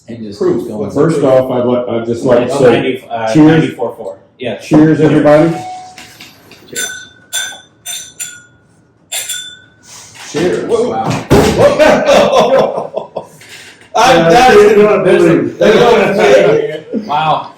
And just proof. going. First off, I'd just like to say, 94.4. Yeah. cheers, everybody. Cheers. Wow. Wow.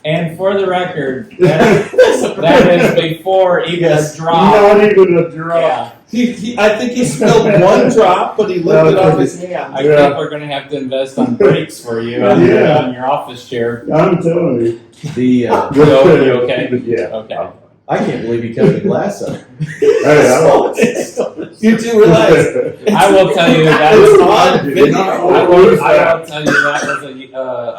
And for the record, that is before even a drop. Not even a drop. Yeah. I think he spilled one drop, but he lifted off his hand. I think we're going to have to invest on brakes for you on your office chair. I'm telling you. The You okay? Yeah. Okay. I can't believe he cut the glass up. You two relax. I will tell you that It's was on video. I will tell you that was a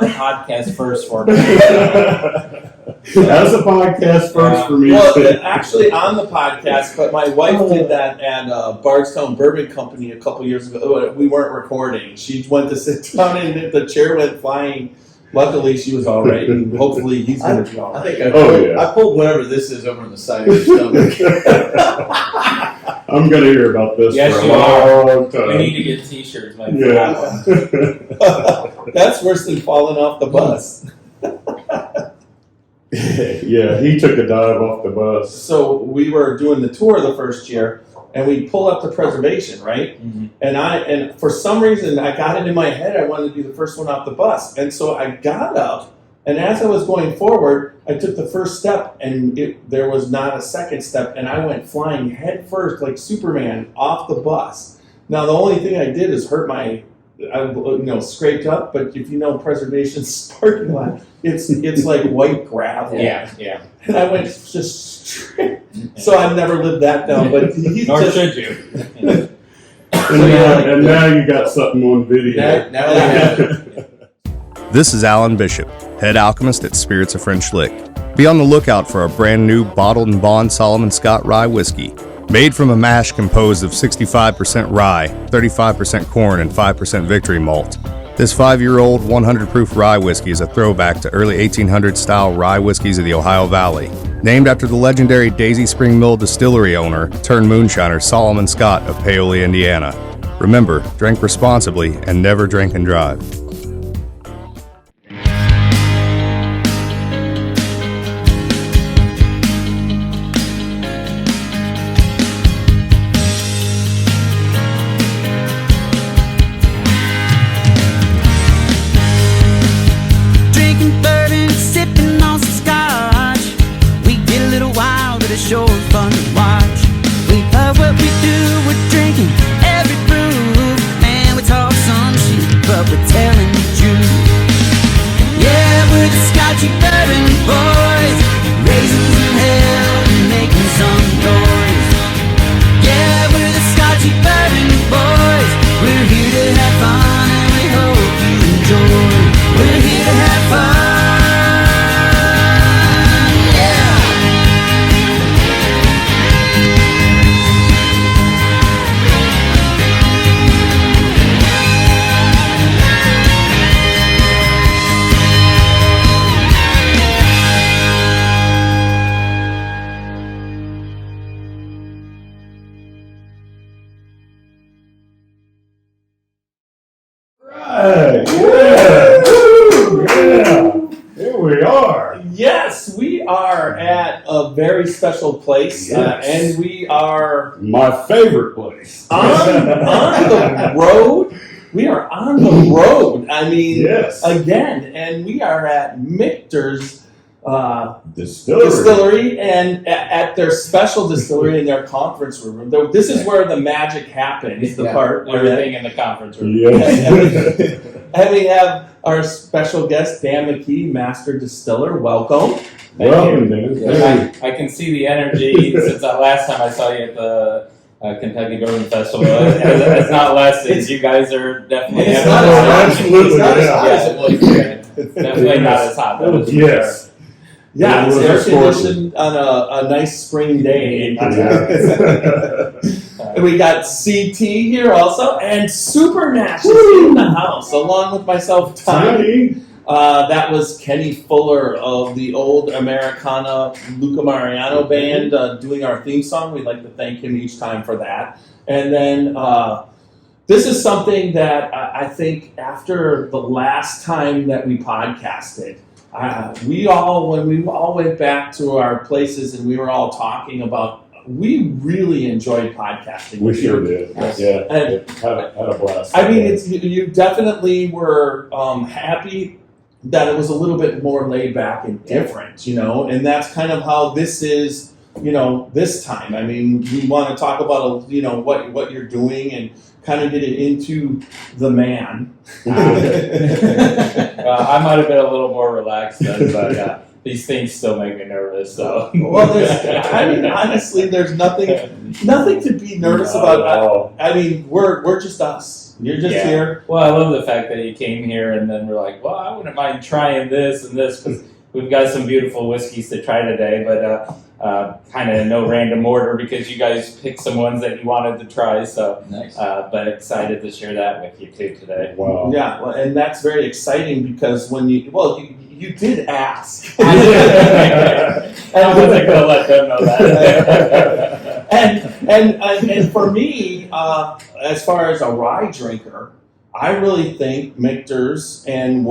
podcast first for me. That's a podcast first for me. Well, actually on the podcast, but my wife did that at Bardstown Bourbon Company a couple years ago. We weren't recording. She went to sit down and the chair went flying. Luckily, she was all right, and hopefully he's going to be all I right. think I I pulled whatever this is over the side of your stomach. I'm going to hear about this Yes, for a you are. long time. We need to get T-shirts, Mike. Yeah. That's worse than falling off the bus. Yeah, he took a dive off the bus. So we were doing the tour the first year, and we pull up to preservation, right? Mhm. And for some reason, I got it in my head I wanted to be the first one off the bus, and so I got up, and as I was going forward, I took the first step, and there was not a second step, and I went flying head first like Superman off the bus. Now the only thing I did is hurt I scraped up, but if you know preservation's parking lot, it's like white gravel. Yeah. And I went just straight. So I've never lived that down, but he's Nor just. should you. And now you got something on video. Now we have This is Alan Bishop, head alchemist at Spirits of French Lick. Be on the lookout for a brand new bottled and bond Solomon Scott rye whiskey. Made from a mash composed of 65% rye, 35% corn, and 5% victory malt. This 5-year-old 100 proof rye whiskey is a throwback to early 1800s style rye whiskeys of the Ohio Valley. Named after the legendary Daisy Spring Mill distillery owner turned moonshiner Solomon Scott of Paoli, Indiana. Remember, drink responsibly and never drink and drive. Drinking bourbon, sipping on some scotch. We get a little wild, but it's sure fun to watch. We love what we do, we're drinking every brew. Man, we talk some shit, but we're telling the truth. Yeah, we're the Scotchy Bourbon boys, raising some hell and making some noise. Yeah, we're the Scotchy Bourbon boys. We're here to have fun and we hope you enjoy. We're here to have fun, yeah. Right. Yeah. Woo. Yeah. Here we are. Yes, we are at a very special place, Yes. and we are My favorite place. on the road. We are on the road. I mean, Yes. again, and we are at Michters Distillery. Distillery, and at their special distillery in their conference room. This is where the magic happens. The Yeah. part where Everything in the conference room. Yes. and we have our special guest Dan McKee, Master Distiller. Welcome. Welcome, Dan. I can see the energy since the last time I saw you at the Kentucky Bourbon Festival. It's not lessened. You guys are definitely It's having not a as lot. absolutely, It's not as yeah. hot as it was. It's definitely not as hot. That was Yes. Yeah, it's It was air a sport. conditioned on a nice spring day. Yeah. And we got CT here also, and Super Nash is in the house, along with myself, Tommy. Tiny. That was Kenny Fuller of the old Americana Luca Mariano band doing our theme song. We'd like to thank him each time for that. And then this is something that I think after the last time that we podcasted, when we all went back to our places and we were all talking about, we really enjoyed podcasting. We sure did. Yes. Yeah, And had a blast. I mean, you definitely were happy that it was a little bit more laid back and different, and that's kind of how this is, this time. I mean, we want to talk about, what you're doing and kind of get it into the man. Well, I might have been a little more relaxed then, but these things still make me nervous. So, well, honestly, there's nothing to be nervous about. I mean, we're just us. You're just here. Well, I love the fact that you came here and then we're like, well, I wouldn't mind trying this and this because we've got some beautiful whiskeys to try today, but kind of in no random order because you guys picked some ones that you wanted to try. So, Nice. But excited to share that with you too today. Wow. Yeah, well, and that's very exciting because when you did ask. I wasn't going to let them know that. and for me, as far as a rye drinker, I really think Michters and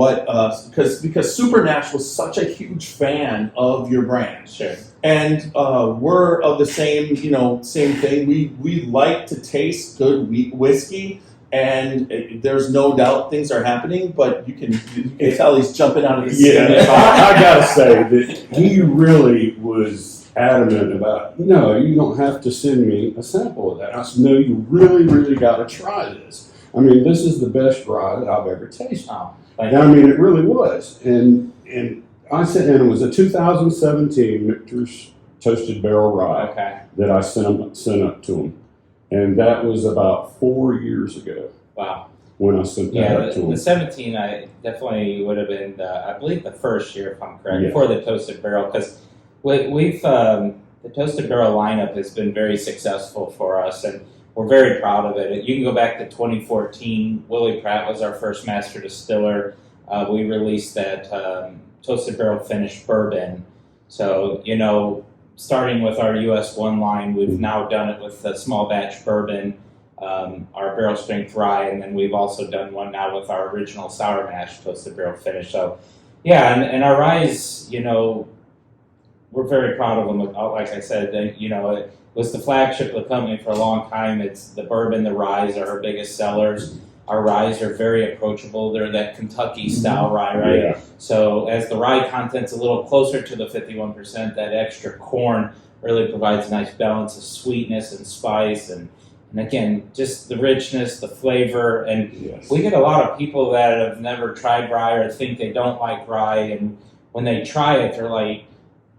because Super Nash was such a huge fan of your brand. Sure. And we're of the same thing. We like to taste good whiskey, and there's no doubt things are happening. But you can tell he's jumping out of his skin. Yeah, I gotta say that he really was adamant about, no, you don't have to send me a sample of that. I said, no, you really, really got to try this. I mean, this is the best rye that I've ever tasted. Oh, And I mean, it really was. And I said, and it was a 2017 Michters Toasted Barrel Rye okay. that I sent up to him. And that was about 4 years ago Wow. when I sent that up to him. The 17 I definitely would have been, I believe, the first year, if I'm correct, Yeah. for the Toasted Barrel, because we've the Toasted Barrel lineup has been very successful for us, and we're very proud of it. You can go back to 2014. Willie Pratt was our first master distiller. We released that Toasted Barrel finished bourbon. So, starting with our US 1 line, we've now done it with the small batch bourbon, our barrel strength rye, and then we've also done one now with our original sour mash Toasted Barrel finish. So, yeah, and our ryes, we're very proud of them. Like I said, it was the flagship of the company for a long time. It's the bourbon, the ryes are our biggest sellers. Our ryes are very approachable. They're that Kentucky style rye, right? Yeah. So as the rye content's a little closer to the 51%, that extra corn really provides a nice balance of sweetness and spice, and again, just the richness, the flavor. And Yes. we get a lot of people that have never tried rye or think they don't like rye, and when they try it, they're like,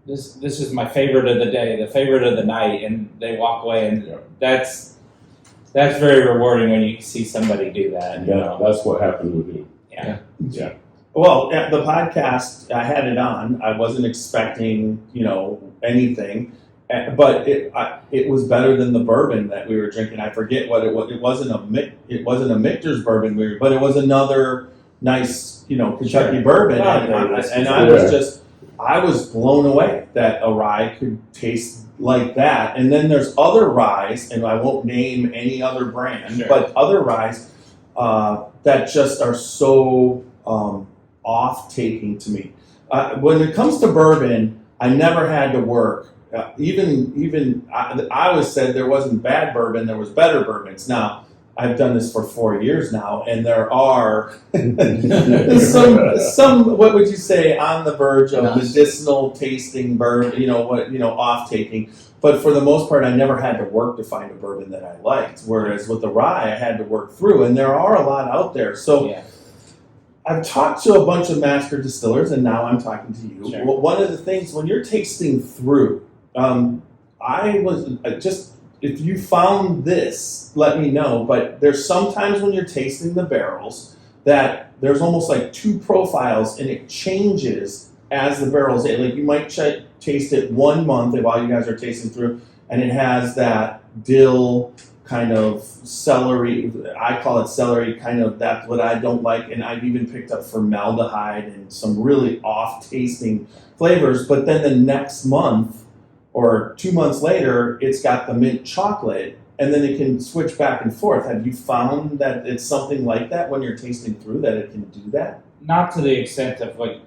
this is my favorite of the day, the favorite of the night, and they walk away, and that's very rewarding when you see somebody do that. That's what happened with you. Yeah. Yeah. Well, at the podcast, I had it on. I wasn't expecting, anything, but it was better than the bourbon that we were drinking. I forget what it was. It wasn't a Michters bourbon, but it was another nice, Kentucky bourbon, and I was blown away that a rye could taste like that. And then there's other ryes, and I won't name any other brand, but other ryes that just are so off-taking to me. When it comes to bourbon, I never had to work. I always said there wasn't bad bourbon, there was better bourbons. Now, I've done this for 4 years now, and there are some, what would you say, on the verge of medicinal tasting bourbon, off-taking. But for the most part, I never had to work to find a bourbon that I liked. Whereas with the rye, I had to work through, and there are a lot out there. So I've talked to a bunch of master distillers, and now I'm talking to you. Sure. Well, one of the things, when you're tasting through, if you found this, let me know. But there's sometimes when you're tasting the barrels that there's almost like two profiles, and it changes as the barrels. Like you might taste it 1 month while you guys are tasting through, and it has that dill kind of celery. I call it celery, kind of. That's what I don't like. And I've even picked up formaldehyde and some really off-tasting flavors. But then the next month, or 2 months later, it's got the mint chocolate, and then it can switch back and forth. Have you found that it's something like that when you're tasting through, that it can do that? Not to the extent of what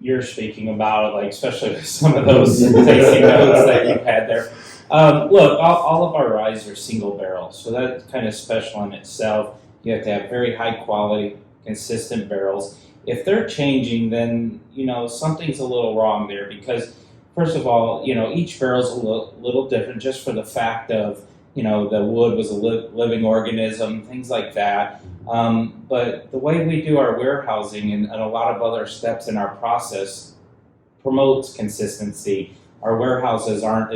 you're speaking about, like especially with some of those tasting notes that you've had there. Look, all of our ryes are single barrel, so that's kind of special in itself. You have to have very high quality, consistent barrels. If they're changing, then something's a little wrong there, because first of all, each barrel's a little different, just for the fact of the wood was a living organism, things like that. But the way we do our warehousing and a lot of other steps in our process promotes consistency. Our warehouses aren't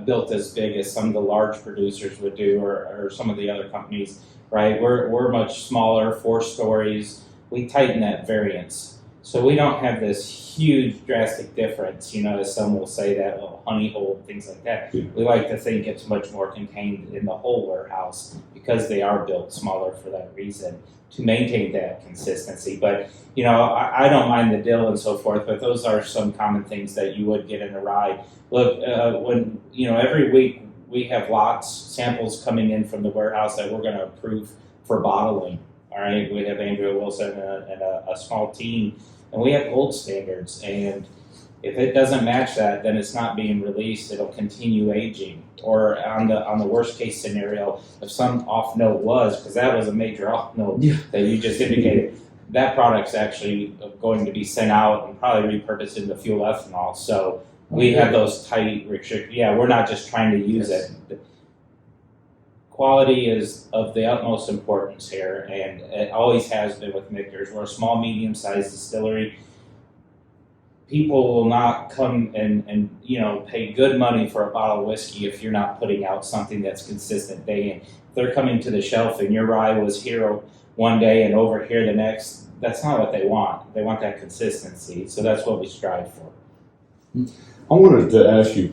built as big as some of the large producers would do, or some of the other companies, right? We're much smaller, 4 stories. We tighten that variance. So we don't have this huge drastic difference, as some will say, that little honey hole, things like that. Yeah. We like to think it's much more contained in the whole warehouse, because they are built smaller for that reason, to maintain that consistency. But, I don't mind the dill and so forth, but those are some common things that you would get in a rye. Look, when, every week we have samples coming in from the warehouse that we're going to approve for bottling. All right, we have Andrea Wilson and a small team, and we have gold standards. And if it doesn't match that, then it's not being released. It'll continue aging. Or on the worst case scenario, if some off note was, because that was a major off note that you just indicated, that product's actually going to be sent out and probably repurposed into fuel ethanol. So we have those tight restrictions. Yeah, we're not just trying to use it. Quality is of the utmost importance here, and it always has been with Michters. We're a small, medium-sized distillery. People will not come and pay good money for a bottle of whiskey if you're not putting out something that's consistent day in. If they're coming to the shelf and your rye was here one day and over here the next, that's not what they want. They want that consistency, so that's what we strive for. I wanted to ask you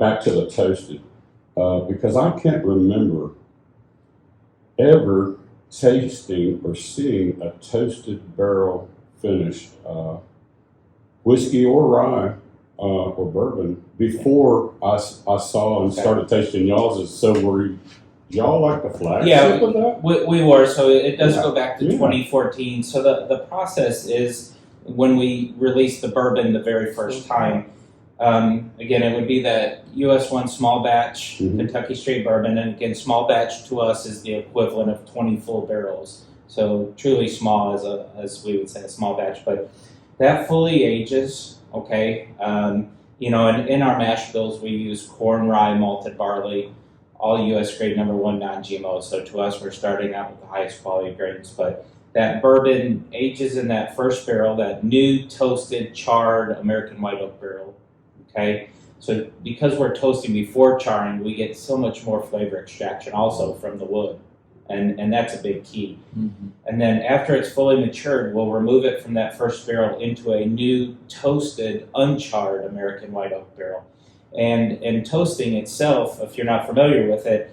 back to the toasted, because I can't remember ever tasting or seeing a toasted barrel finished whiskey or rye or bourbon before I saw and started tasting y'all's. So were y'all like the flagship of that? We were. So it does go back to 2014. So the process is, when we released the bourbon the very first time, again, it would be that US 1 small batch Kentucky straight bourbon, and again, small batch to us is the equivalent of 20 full barrels. So truly small, as we would say, a small batch. But that fully ages, okay. And in our mash bills, we use corn, rye, malted barley, all US grade #1 non-GMO. So to us, we're starting out with the highest quality grains. But that bourbon ages in that first barrel, that new toasted, charred American white oak barrel. Okay, so because we're toasting before charring, we get so much more flavor extraction also from the wood, and that's a big key. And then after it's fully matured, we'll remove it from that first barrel into a new toasted, uncharred American white oak barrel. And toasting itself, if you're not familiar with it,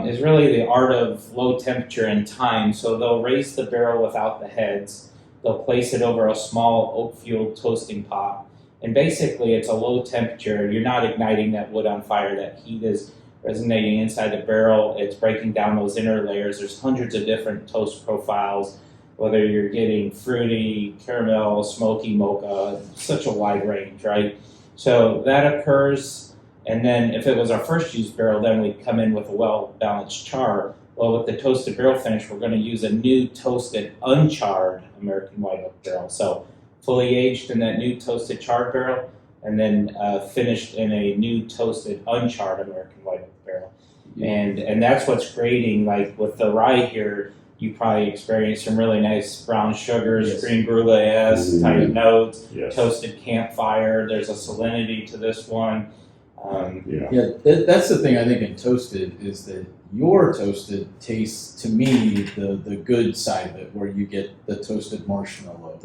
is really the art of low temperature and time. So they'll raise the barrel without the heads. They'll place it over a small oak-fueled toasting pot. And basically, it's a low temperature. You're not igniting that wood on fire. That heat is resonating inside the barrel. It's breaking down those inner layers. There's hundreds of different toast profiles, whether you're getting fruity, caramel, smoky, mocha, such a wide range, right? So that occurs. And then if it was our first used barrel, then we'd come in with a well-balanced char. Well, with the toasted barrel finish, we're going to use a new toasted, uncharred American white oak barrel. So fully aged in that new toasted charred barrel, and then finished in a new toasted uncharred American white oak barrel. And that's what's creating, like with the rye here, you probably experience some really nice brown sugars, green brulee-esque type notes, toasted campfire. There's a salinity to this one. That's the thing I think in toasted, is that your toasted tastes, to me, the good side of it, where you get the toasted marshmallow,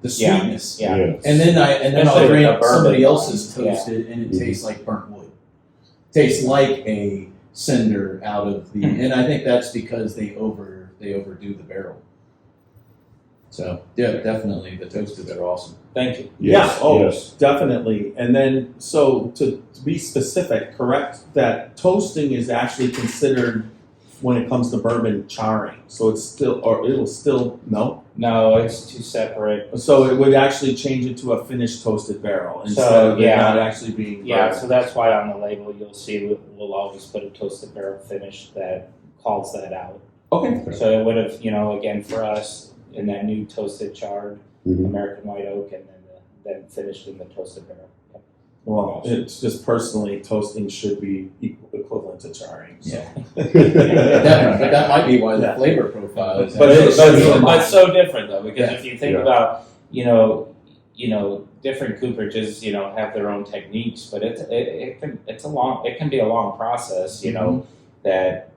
the sweetness, and then I'll drink somebody else's toasted, and it tastes like burnt wood. Tastes like a cinder out of the, and I think that's because they overdo the barrel. So yeah, definitely the toasted are awesome. Thank you. Yes, Yeah, oh, yes. definitely. And then, so to be specific, correct, that toasting is actually considered when it comes to bourbon charring. So it's still, or it will still, no? No, it's two separate. So it would actually change it to a finished toasted barrel instead So, of it yeah. not actually being Yeah, bourbon. so that's why on the label you'll see we'll always put a toasted barrel finish that calls that out. Okay. So it would have, again for us in that new toasted charred Mhm. American white oak, and then finished in the toasted barrel. Yep. Well, it's just personally, toasting should be equivalent to charring. So. Yeah. But that might be why the Yeah. flavor profile is. But it's so different though, because Yeah. if you think Yeah. about different cooperages have their own techniques, but it can be a long process, that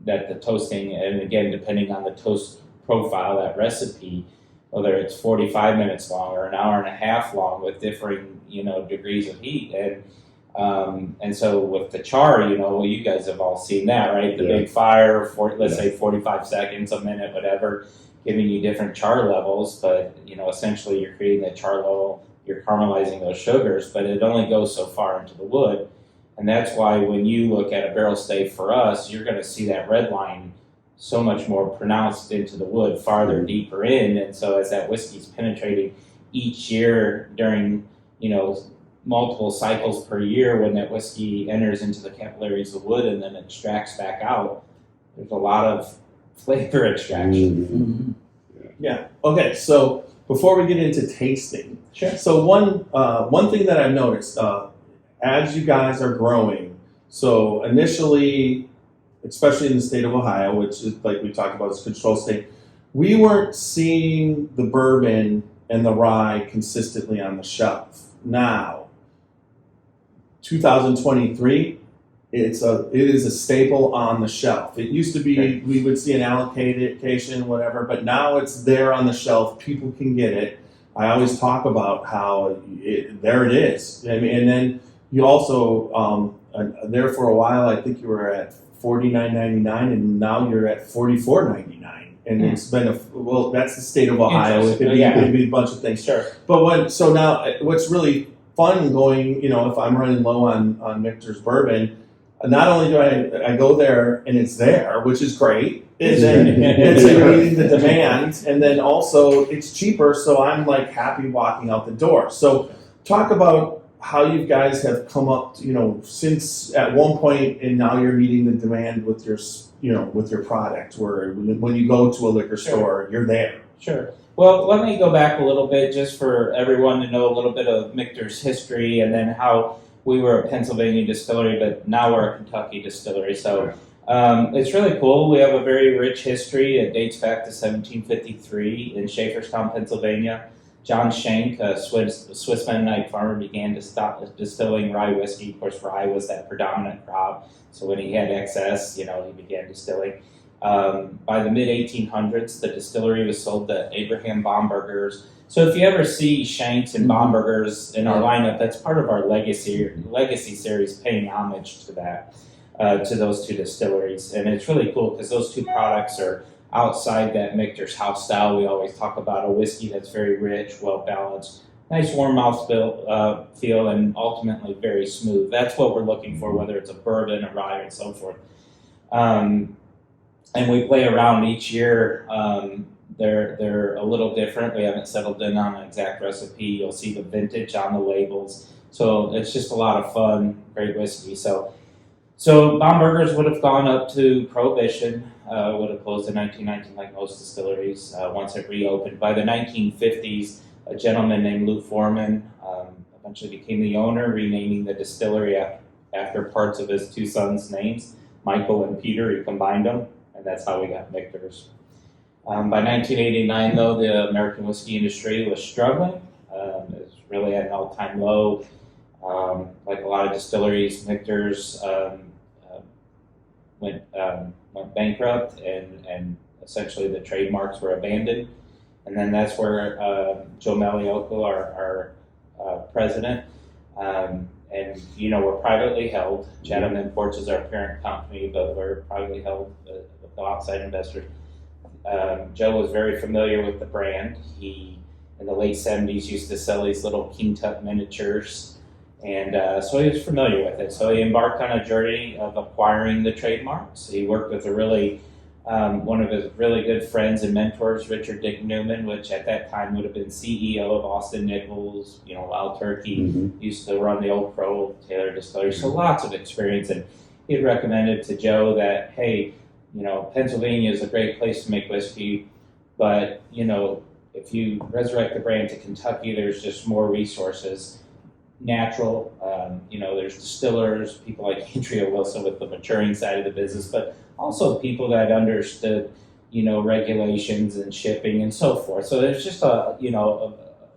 the toasting, and again depending on the toast profile, that recipe, whether it's 45 minutes long or an hour and a half long with differing degrees of heat, and so with the char, you guys have all seen that, right? The Yeah. big fire for let's say 45 seconds, a minute, whatever, giving you different char levels, but essentially you're creating that char level, you're caramelizing those sugars, but it only goes so far into the wood. And that's why when you look at a barrel stave for us, you're going to see that red line so much more pronounced into the wood, farther deeper in. And so as that whiskey's penetrating each year during, multiple cycles per year, when that whiskey enters into the capillaries of wood and then extracts back out, there's a lot of flavor extraction. Mhm. Yeah. Okay. So before we get into tasting, Sure. so one thing that I've noticed as you guys are growing, so initially, especially in the state of Ohio, which is like we talked about, is a control state, we weren't seeing the bourbon and the rye consistently on the shelf. Now, 2023. It is a staple on the shelf. It used to be we would see an allocation, whatever, but now it's there on the shelf. People can get it. I always talk about how there it is. I mean, and then you also there for a while. I think you were at $49.99, and now you're at $44.99. And it's been that's the state of Ohio. It could be a bunch of things. Sure. But so now what's really fun going, if I'm running low on Michters bourbon, not only do I go there and it's there, which is great, and then it's meeting the demand, and then also it's cheaper, so I'm like happy walking out the door. So talk about how you guys have come up, since at one point and now you're meeting the demand with your product, where when you go to a liquor store, you're there. Sure. Well, let me go back a little bit just for everyone to know a little bit of Michters' history, and then how we were a Pennsylvania distillery, but now we're a Kentucky distillery. So it's really cool. We have a very rich history. It dates back to 1753 in Schaefferstown, Pennsylvania. John Schenk, a Swiss Mennonite farmer, began distilling rye whiskey. Of course, rye was that predominant crop. So when he had excess, he began distilling. By the mid-1800s, the distillery was sold to Abraham Baumbergers. So if you ever see Shanks and Baumbergers in our lineup, that's part of our legacy series, paying homage to that, to those two distilleries. And it's really cool because those two products are outside that Michters house style. We always talk about a whiskey that's very rich, well-balanced, nice warm mouth feel, and ultimately very smooth. That's what we're looking for, whether it's a bourbon, a rye, and so forth. And we play around each year. They're a little different. We haven't settled in on an exact recipe. You'll see the vintage on the labels. So it's just a lot of fun, great whiskey. So Baumbergers would have gone up to Prohibition, would have closed in 1919 like most distilleries once it reopened. By the 1950s, a gentleman named Lou Foreman eventually became the owner, renaming the distillery after parts of his two sons' names, Michael and Peter. He combined them, and that's how we got Michters. By 1989, though, the American whiskey industry was struggling. It was really at an all-time low. Like a lot of distilleries, Michters went bankrupt, and essentially the trademarks were abandoned. And then that's where Joe Malioco, our president, and we're privately held. Chatham Imports is our parent company, but we're privately held with no outside investors. Joe was very familiar with the brand. He, in the late 70s, used to sell these little King Tut miniatures, and so he was familiar with it. So he embarked on a journey of acquiring the trademarks. He worked with one of his really good friends and mentors, Richard Dick Newman, which at that time would have been CEO of Austin Nichols, Wild Turkey, used to run the Old Crow Taylor Distillery, so lots of experience. And he had recommended to Joe that, hey, Pennsylvania is a great place to make whiskey, but, if you resurrect the brand to Kentucky, there's just more resources. Natural, there's distillers, people like Andrea Wilson with the maturing side of the business, but also people that understood, regulations and shipping and so forth. So there's just a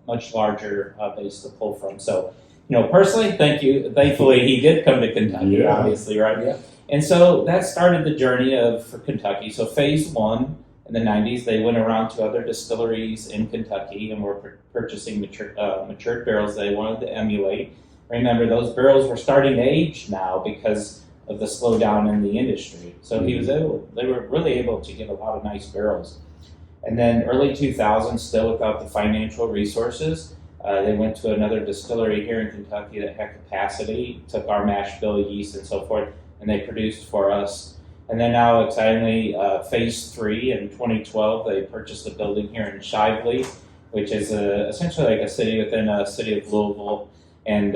much larger base to pull from. So, personally, thankfully he did come to Kentucky, obviously, right? Yeah. And so that started the journey for Kentucky. So phase one in the 90s, they went around to other distilleries in Kentucky and were purchasing matured barrels they wanted to emulate. Remember, those barrels were starting to age now because of the slowdown in the industry. So they were really able to get a lot of nice barrels. And then early 2000s, still without the financial resources, they went to another distillery here in Kentucky that had capacity, took our mash bill yeast and so forth, and they produced for us. And then now, excitingly, phase 3 in 2012, they purchased a building here in Shively, which is essentially like a city within a city of Louisville. And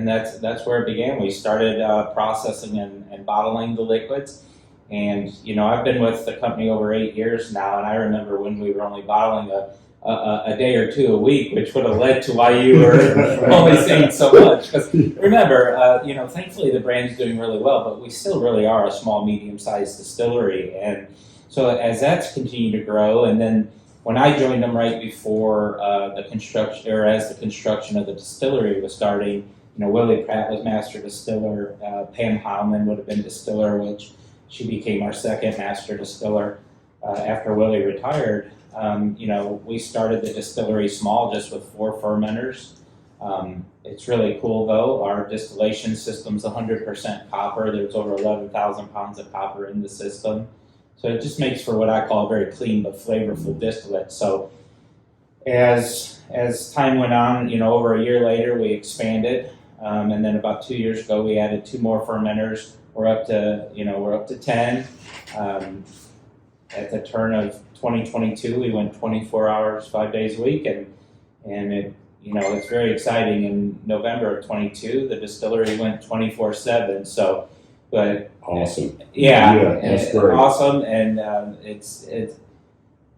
that's where it began. We started processing and bottling the liquids. And, I've been with the company over 8 years now, and I remember when we were only bottling a day or two a week, which would have led to why you were only seeing so much. Because remember, thankfully the brand's doing really well, but we still really are a small, medium-sized distillery. And so as that's continued to grow, and then when I joined them right before the construction of the distillery was starting, Willie Pratt was master distiller, Pam Howman would have been distiller, which she became our second master distiller after Willie retired. We started the distillery small, just with 4 fermenters. It's really cool, though. Our distillation system's 100% copper. There's over 11,000 pounds of copper in the system. So it just makes for what I call a very clean but flavorful distillate. So as time went on, over a year later, we expanded. And then about 2 years ago, we added 2 more fermenters. We're up to 10. At the turn of 2022, we went 24 hours, 5 days a week, and it, it's very exciting. In November of 22, the distillery went 24/7. So, but awesome. Yeah, that's great. Awesome, and it's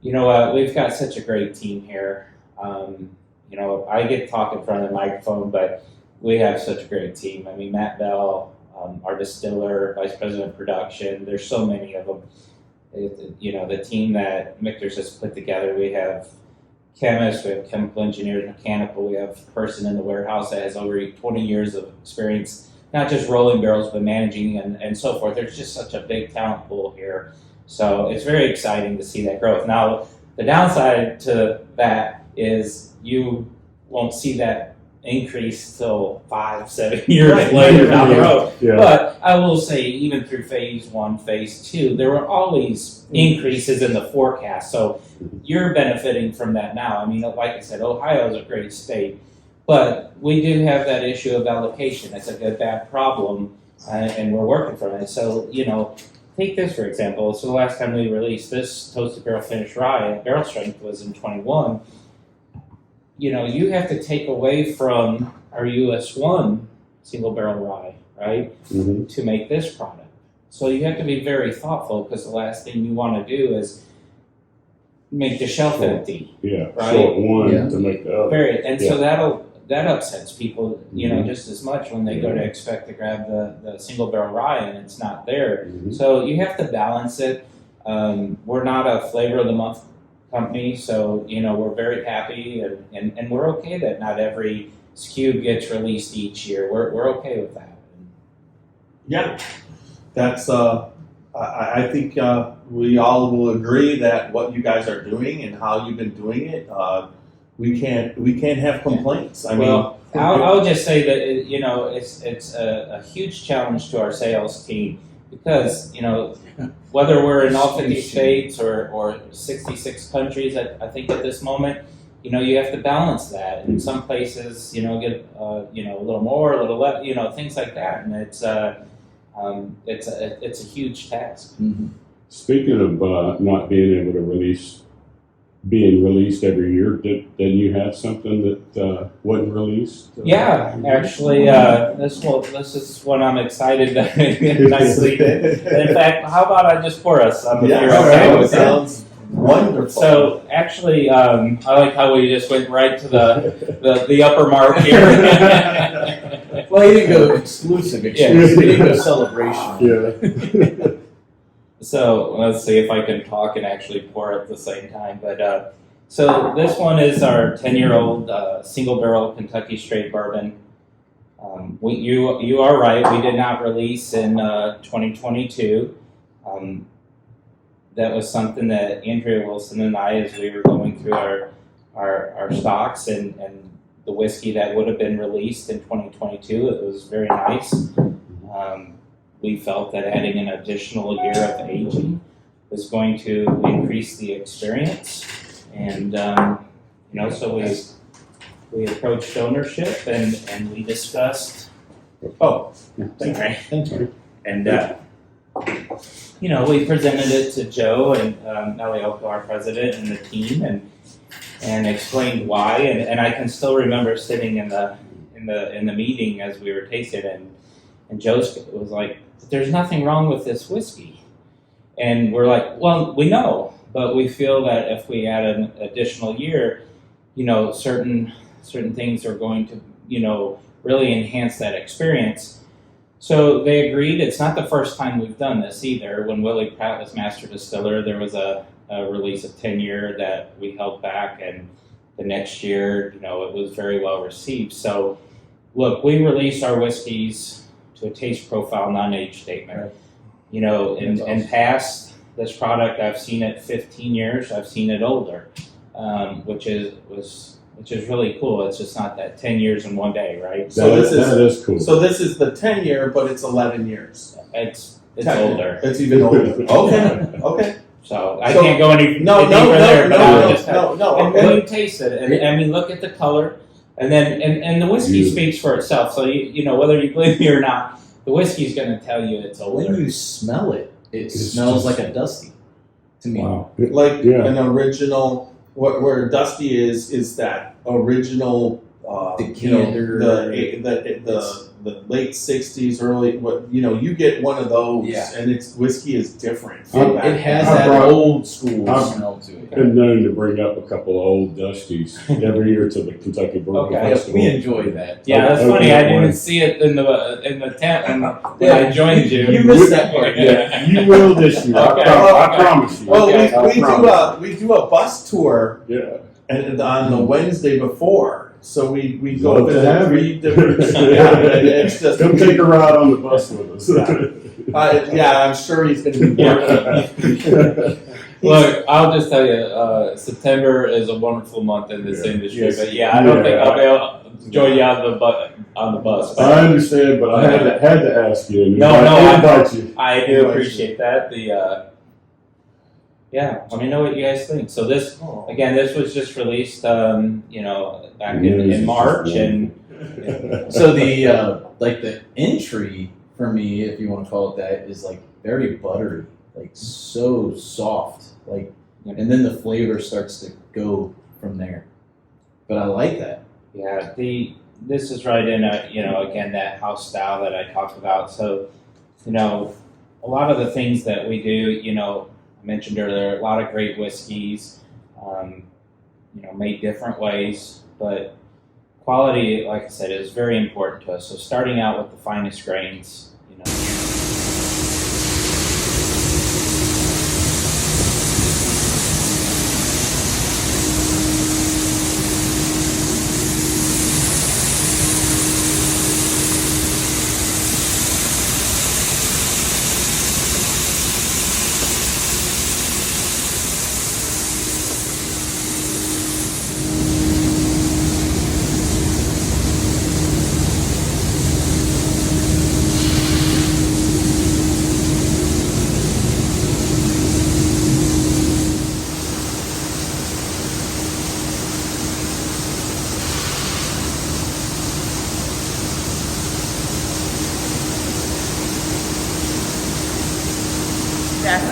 we've got such a great team here. I get to talk in front of the microphone, but we have such a great team. I mean, Matt Bell, our distiller, vice president of production. There's so many of them. The team that Michters has put together, we have chemists, we have chemical engineers, mechanical, we have a person in the warehouse that has over 20 years of experience, not just rolling barrels, but managing and so forth. There's just such a big talent pool here. So it's very exciting to see that growth. Now, the downside to that is you won't see that increase till 5-7 years later down the road. Yeah. But I will say, even through phase 1, phase 2, there were always increases in the forecast. So you're benefiting from that now. I mean, like I said, Ohio is a great state, but we do have that issue of allocation. It's a good, bad problem, and we're working from it. So, take this for example. So the last time we released this toasted barrel finished rye, barrel strength was in 21. You have to take away from our US1 single barrel rye, right, to make this product. So you have to be very thoughtful, because the last thing you want to do is make the shelf empty. Yeah, right? short one to make the other. So that upsets people, just as much when they go to expect to grab the single barrel rye and it's not there. So you have to balance it. We're not a flavor of the month company, so we're very happy and we're okay that not every SKU gets released each year. We're okay with that. Yeah, that's I think we all will agree that what you guys are doing and how you've been doing it, we can't have complaints. I'll just say that it's a huge challenge to our sales team because, whether we're in all 50 states or 66 countries, I think at this moment, you have to balance that. In some places, get, a little more, a little less, things like that. And it's a huge task. Mm-hmm. Speaking of not being able to being released every year, did you have something that wasn't released? Yeah, actually, this is what I'm excited nicely. In fact, how about I just pour us some? If you're okay with that? Sounds wonderful. So actually, I like how we just went right to the upper mark here. Well, you didn't go exclusive. You didn't go celebration. Yeah. So let's see if I can talk and actually pour at the same time. But so this one is our 10-year-old single barrel Kentucky straight bourbon. You are right. We did not release in 2022. That was something that Andrea Wilson and I, as we were going through our stocks and the whiskey that would have been released in 2022, it was very nice. We felt that adding an additional year of aging was going to increase the experience, and so we approached ownership and we discussed. Oh, sorry. And we presented it to Joe and Elioko, our president, and the team, and explained why. And I can still remember sitting in the meeting as we were tasting it, and Joe was like, "There's nothing wrong with this whiskey," and we're like, "Well, we know, but we feel that if we add an additional year, certain things are going to, really enhance that experience." So they agreed. It's not the first time we've done this either. When Willie Pratt was Master Distiller, there was a release of 10-year that we held back, and the next year, it was very well received. So, look, we released our whiskeys to a taste profile non-age statement. Right. In past this product, I've seen it 15 years. I've seen it older, which is really cool. It's just not that 10 years in one day, right? So that is cool. So this is the 10-year, but it's 11 years. It's older. It's even older. Okay. So I can't go any deeper there, but I'll just have, and you taste it, and I mean, look at the color, and then and the whiskey speaks for itself. So whether you believe me or not, the whiskey's going to tell you it's older. When you smell it, it smells like a Dusty to me. Wow. Like an original. Where Dusty is that original decanter, the late 60s, early you get one of those, and its whiskey is different. It has that old school smell to it. Been known to bring up a couple of old Dusties every year to the Kentucky Bourbon Festival. We enjoy that. Yeah, that's funny. I didn't see it in the tent when I joined you. You missed that part. Yeah, you will this year. Okay. I promise you. Well, we do a bus tour, Yeah. and on the Wednesday before. So we go Love to visit have 3 different. It's just Come take a ride on the bus with us. I'm sure he's going to be working. Look, I'll just tell you, September is a wonderful month in this industry. Yes. But I don't think I'll be able to join you on the bus. But I understand, but I had to ask you. No, invite you. I do appreciate that. Let me know what you guys think. So this was just released, back in March, and So the entry for me, if you want to call it that, is like very buttery, like so soft, and then the flavor starts to go from there. But I like that. Yeah, this is right in again that house style that I talked about. So, a lot of the things that we do, I mentioned earlier, a lot of great whiskeys, made different ways, but quality, like I said, is very important to us. So starting out with the finest grains,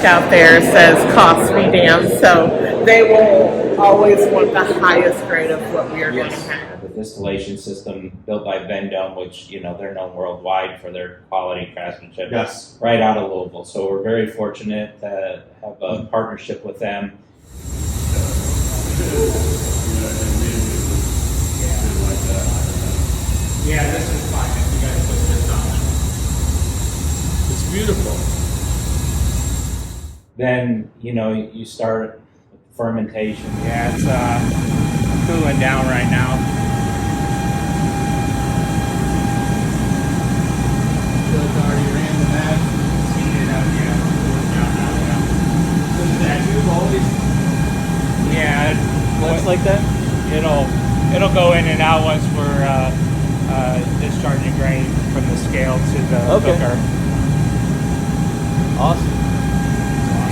out there says cost me damn, so they will always want the highest grade of what we are going to have. The distillation system built by Vendome, which, you know, they're known worldwide for their quality craftsmanship. Yes. Right out of Louisville. So we're very fortunate to have a partnership with them. Yeah, this is fine if you guys put this on. It's beautiful. Then, you know, you start fermentation. Yeah, it's cooling down right now. So it's already ran the mash. Heated up, yeah. Cooling down now, yeah. So does that tube always Yeah, flex like that? it'll go in and out once we're discharging grain from the scale to the cooker. Awesome.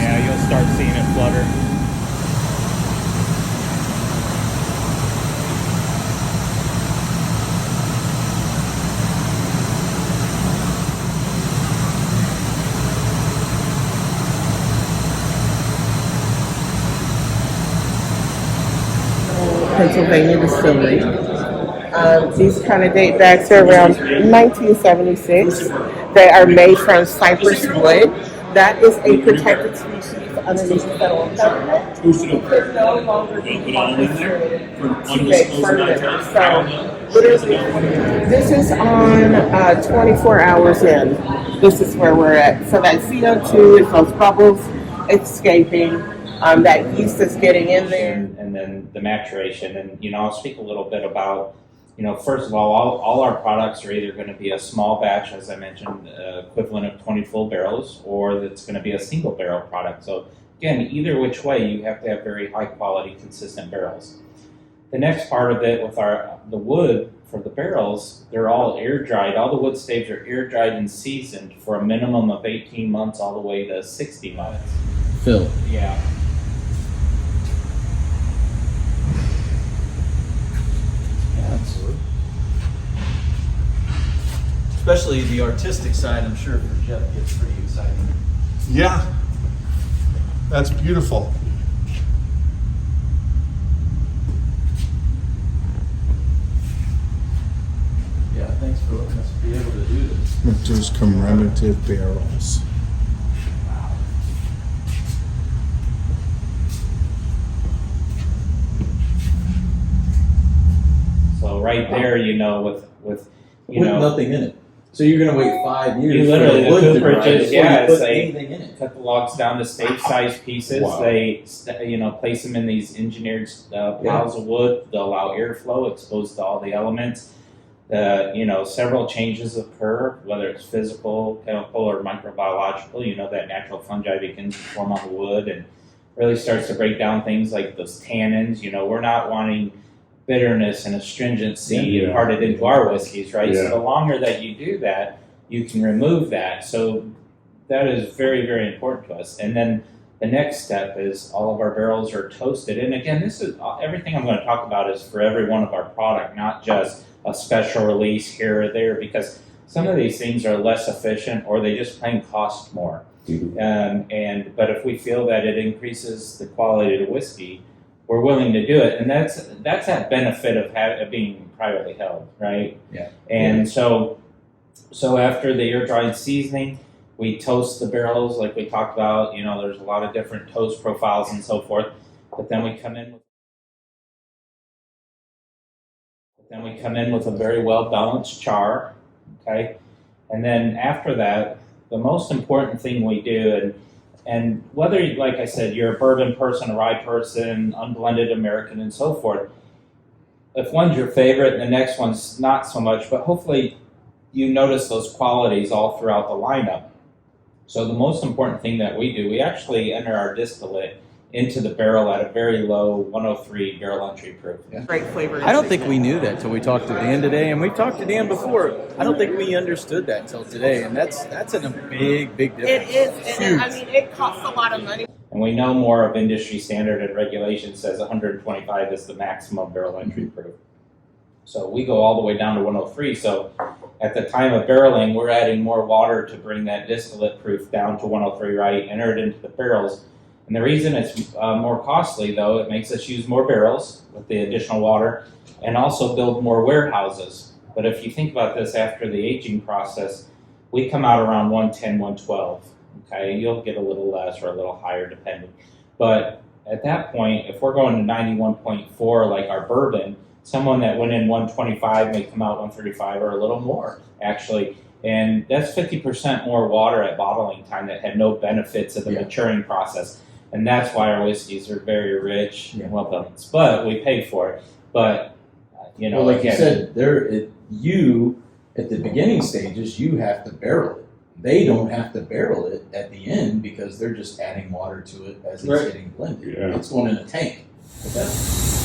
Yeah, you'll start seeing it flutter. Pennsylvania Distillery. These kind of date back to around 1976. They are made from cypress wood. That is a protected species underneath the federal government. It could no longer be confiscated to make furniture. So, literally, this is on 24 hours in. This is where we're at. So that CO2 is those bubbles escaping. That yeast is getting in there. And then the maturation. And, you know, I'll speak a little bit about, you know, first of all our products are either going to be a small batch, as I mentioned, equivalent of 20 full barrels, or it's going to be a single barrel product. So, again, either which way, you have to have very high quality, consistent barrels. The next part of it with the wood for the barrels, they're all air dried. All the wood staves are air dried and seasoned for a minimum of 18 months all the way to 60 months. Phil. Yeah. Especially the artistic side, I'm sure for Jeff gets pretty exciting. Yeah. That's beautiful. Yeah, thanks for letting us be able to do this. Michters commemorative barrels. So right there, you know, with nothing in it. So you're gonna wait 5 years. You literally, for the wood the to dry cooperages, before yeah, you put it's like- anything in it. cut the logs down to stave-sized pieces. Wow. They, you know, place them in these engineered piles of wood. They allow airflow, exposed to all the elements. You know, several changes occur, whether it's physical, chemical, or microbiological. You know, that natural fungi begins to form on the wood and really starts to break down things like those tannins. You know, we're not wanting bitterness and astringency Yeah. imparted into our whiskeys, right? Yeah. So the longer that you do that, you can remove that. So that is very, very important to us. And then the next step is all of our barrels are toasted. And again, this is everything I'm going to talk about is for every one of our product, not just a special release here or there, because some of these things are less efficient or they just plain cost more. Mhm. But if we feel that it increases the quality of the whiskey, we're willing to do it, and that's that benefit of being privately held, right? Yeah. And so after the air dried seasoning, we toast the barrels like we talked about. You know, there's a lot of different toast profiles and so forth. But then we come in with a very well balanced char, okay? And then after that, the most important thing we do, and whether, like I said, you're a bourbon person, a rye person, unblended American, and so forth, if one's your favorite and the next one's not so much, but hopefully you notice those qualities all throughout the lineup. So the most important thing that we do, we actually enter our distillate into the barrel at a very low 103 barrel entry proof. Great flavor. I don't think we knew that till we talked to Dan today, and we've talked to Dan before. I don't think we understood that until today, and that's a big difference. It is. And I mean, it costs a lot of money. And we know more of industry standard and regulation says 125 is the maximum barrel entry proof. So we go all the way down to 103. So at the time of barreling, we're adding more water to bring that distillate proof down to 103 right, enter it into the barrels. And the reason it's more costly, though, it makes us use more barrels with the additional water and also build more warehouses. But if you think about this after the aging process, we come out around 110, 112. Okay, you'll get a little less or a little higher depending. But at that point, if we're going to 91.4 like our bourbon, someone that went in 125 may come out 135 or a little more, actually. And that's 50% more water at bottling time that had no benefits of the maturing process. And that's why our whiskeys are very rich and well balanced. But we pay for it. But, you know, well, like you said, you, at the beginning stages, you have to barrel it. They don't have to barrel it at the end because they're just adding water to it as it's getting blended. Yeah. It's going in a tank. But that's,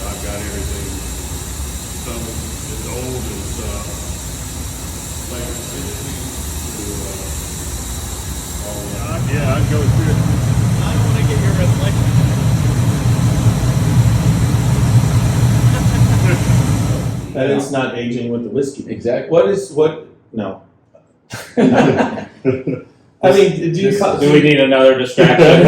I've got everything. Some as old as late 60s to yeah, I'd go through it. I don't want to get your reflection. And it's not aging with the whiskey. exactly. No. I mean, Do we need another distraction?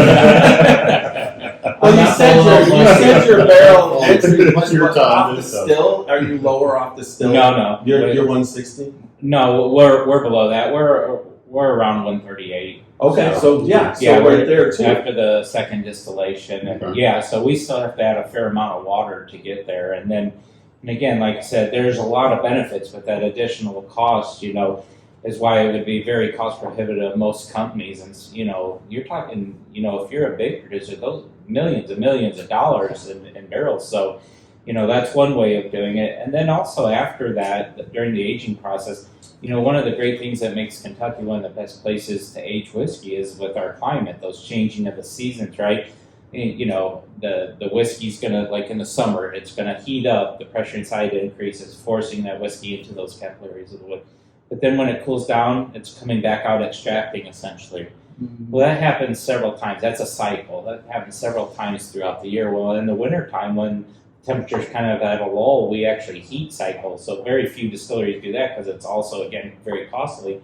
Well, you said your barrel entry was Your time off the is up. still. Are you lower off the still? No. You're 160. No, we're below that. We're around 138. Okay, so yeah, right there too. After the second distillation, and so we still have to add a fair amount of water to get there. And then, and again, like I said, there's a lot of benefits, but that additional cost, you know, is why it would be very cost prohibitive to most companies. And you know, you're talking, you know, if you're a big producer, those millions and millions of dollars in barrels. So, you know, that's one way of doing it. And then also after that, during the aging process, you know, one of the great things that makes Kentucky one of the best places to age whiskey is with our climate, those changing of the seasons, right? You know, the whiskey's gonna, like in the summer, it's gonna heat up, the pressure inside increases, forcing that whiskey into those capillaries of the wood. But then when it cools down, it's coming back out extracting essentially. Mm-hmm. Well, that happens several times. That's a cycle. That happens several times throughout the year. Well, in the wintertime, when temperatures kind of at a lull, we actually heat cycle. So very few distilleries do that because it's also, again, very costly.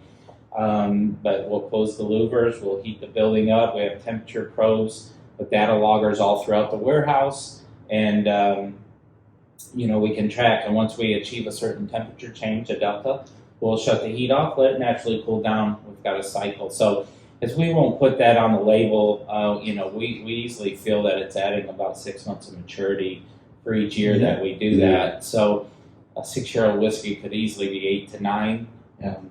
But we'll close the louvers, we'll heat the building up, we have temperature probes with data loggers all throughout the warehouse, and you know, we can track. And once we achieve a certain temperature change, a delta, we'll shut the heat off, let it naturally cool down. We've got a cycle. So as we won't put that on the label, you know, we easily feel that it's adding about 6 months of maturity for each year that we do that. So a 6-year-old whiskey could easily be 8 to 9,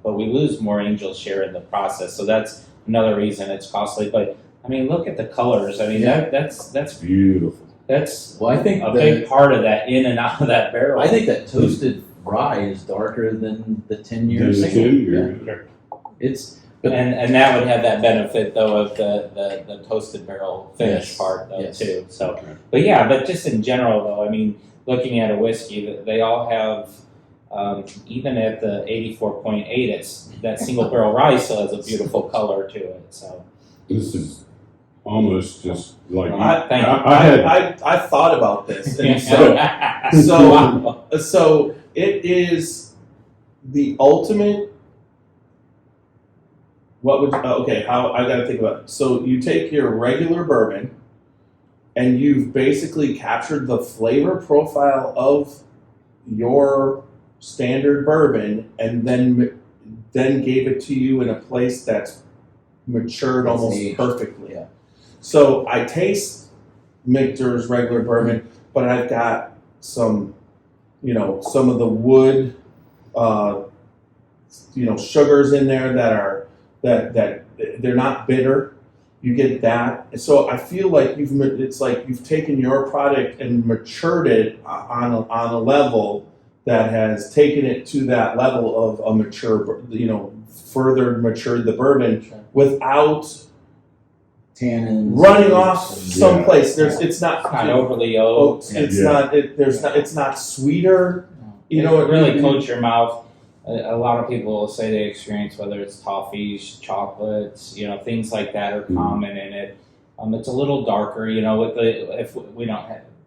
but we lose more angel share in the process. So that's another reason it's costly. But I mean, look at the colors. I mean, that's beautiful. That's I think a big part of that in and out of that barrel. I think that toasted rye is darker than the 10-year single. It's and that would have that benefit though of the toasted barrel finish part though too. So, but just in general though, I mean, looking at a whiskey, they all have even at the 84.8, it's that single barrel rye still has a beautiful color to it. So this is almost just like I thought about this, and so it is the ultimate. What would how I got to think about it. So you take your regular bourbon, and you've basically captured the flavor profile of your standard bourbon, and then then gave it to you in a place that's matured It's almost aged. perfectly. Yeah. So I taste Michter's regular bourbon, but I've got some of the wood, sugars in there that they're not bitter. You get that. And so I feel like it's like you've taken your product and matured it on a level that has taken it to that level of a mature, further matured the bourbon without Tannins. running off someplace. It's not overly oaked. It's not sweeter. It really coats your mouth. A lot of people will say they experience whether it's toffees, chocolates, things like that are common in it. It's a little darker, with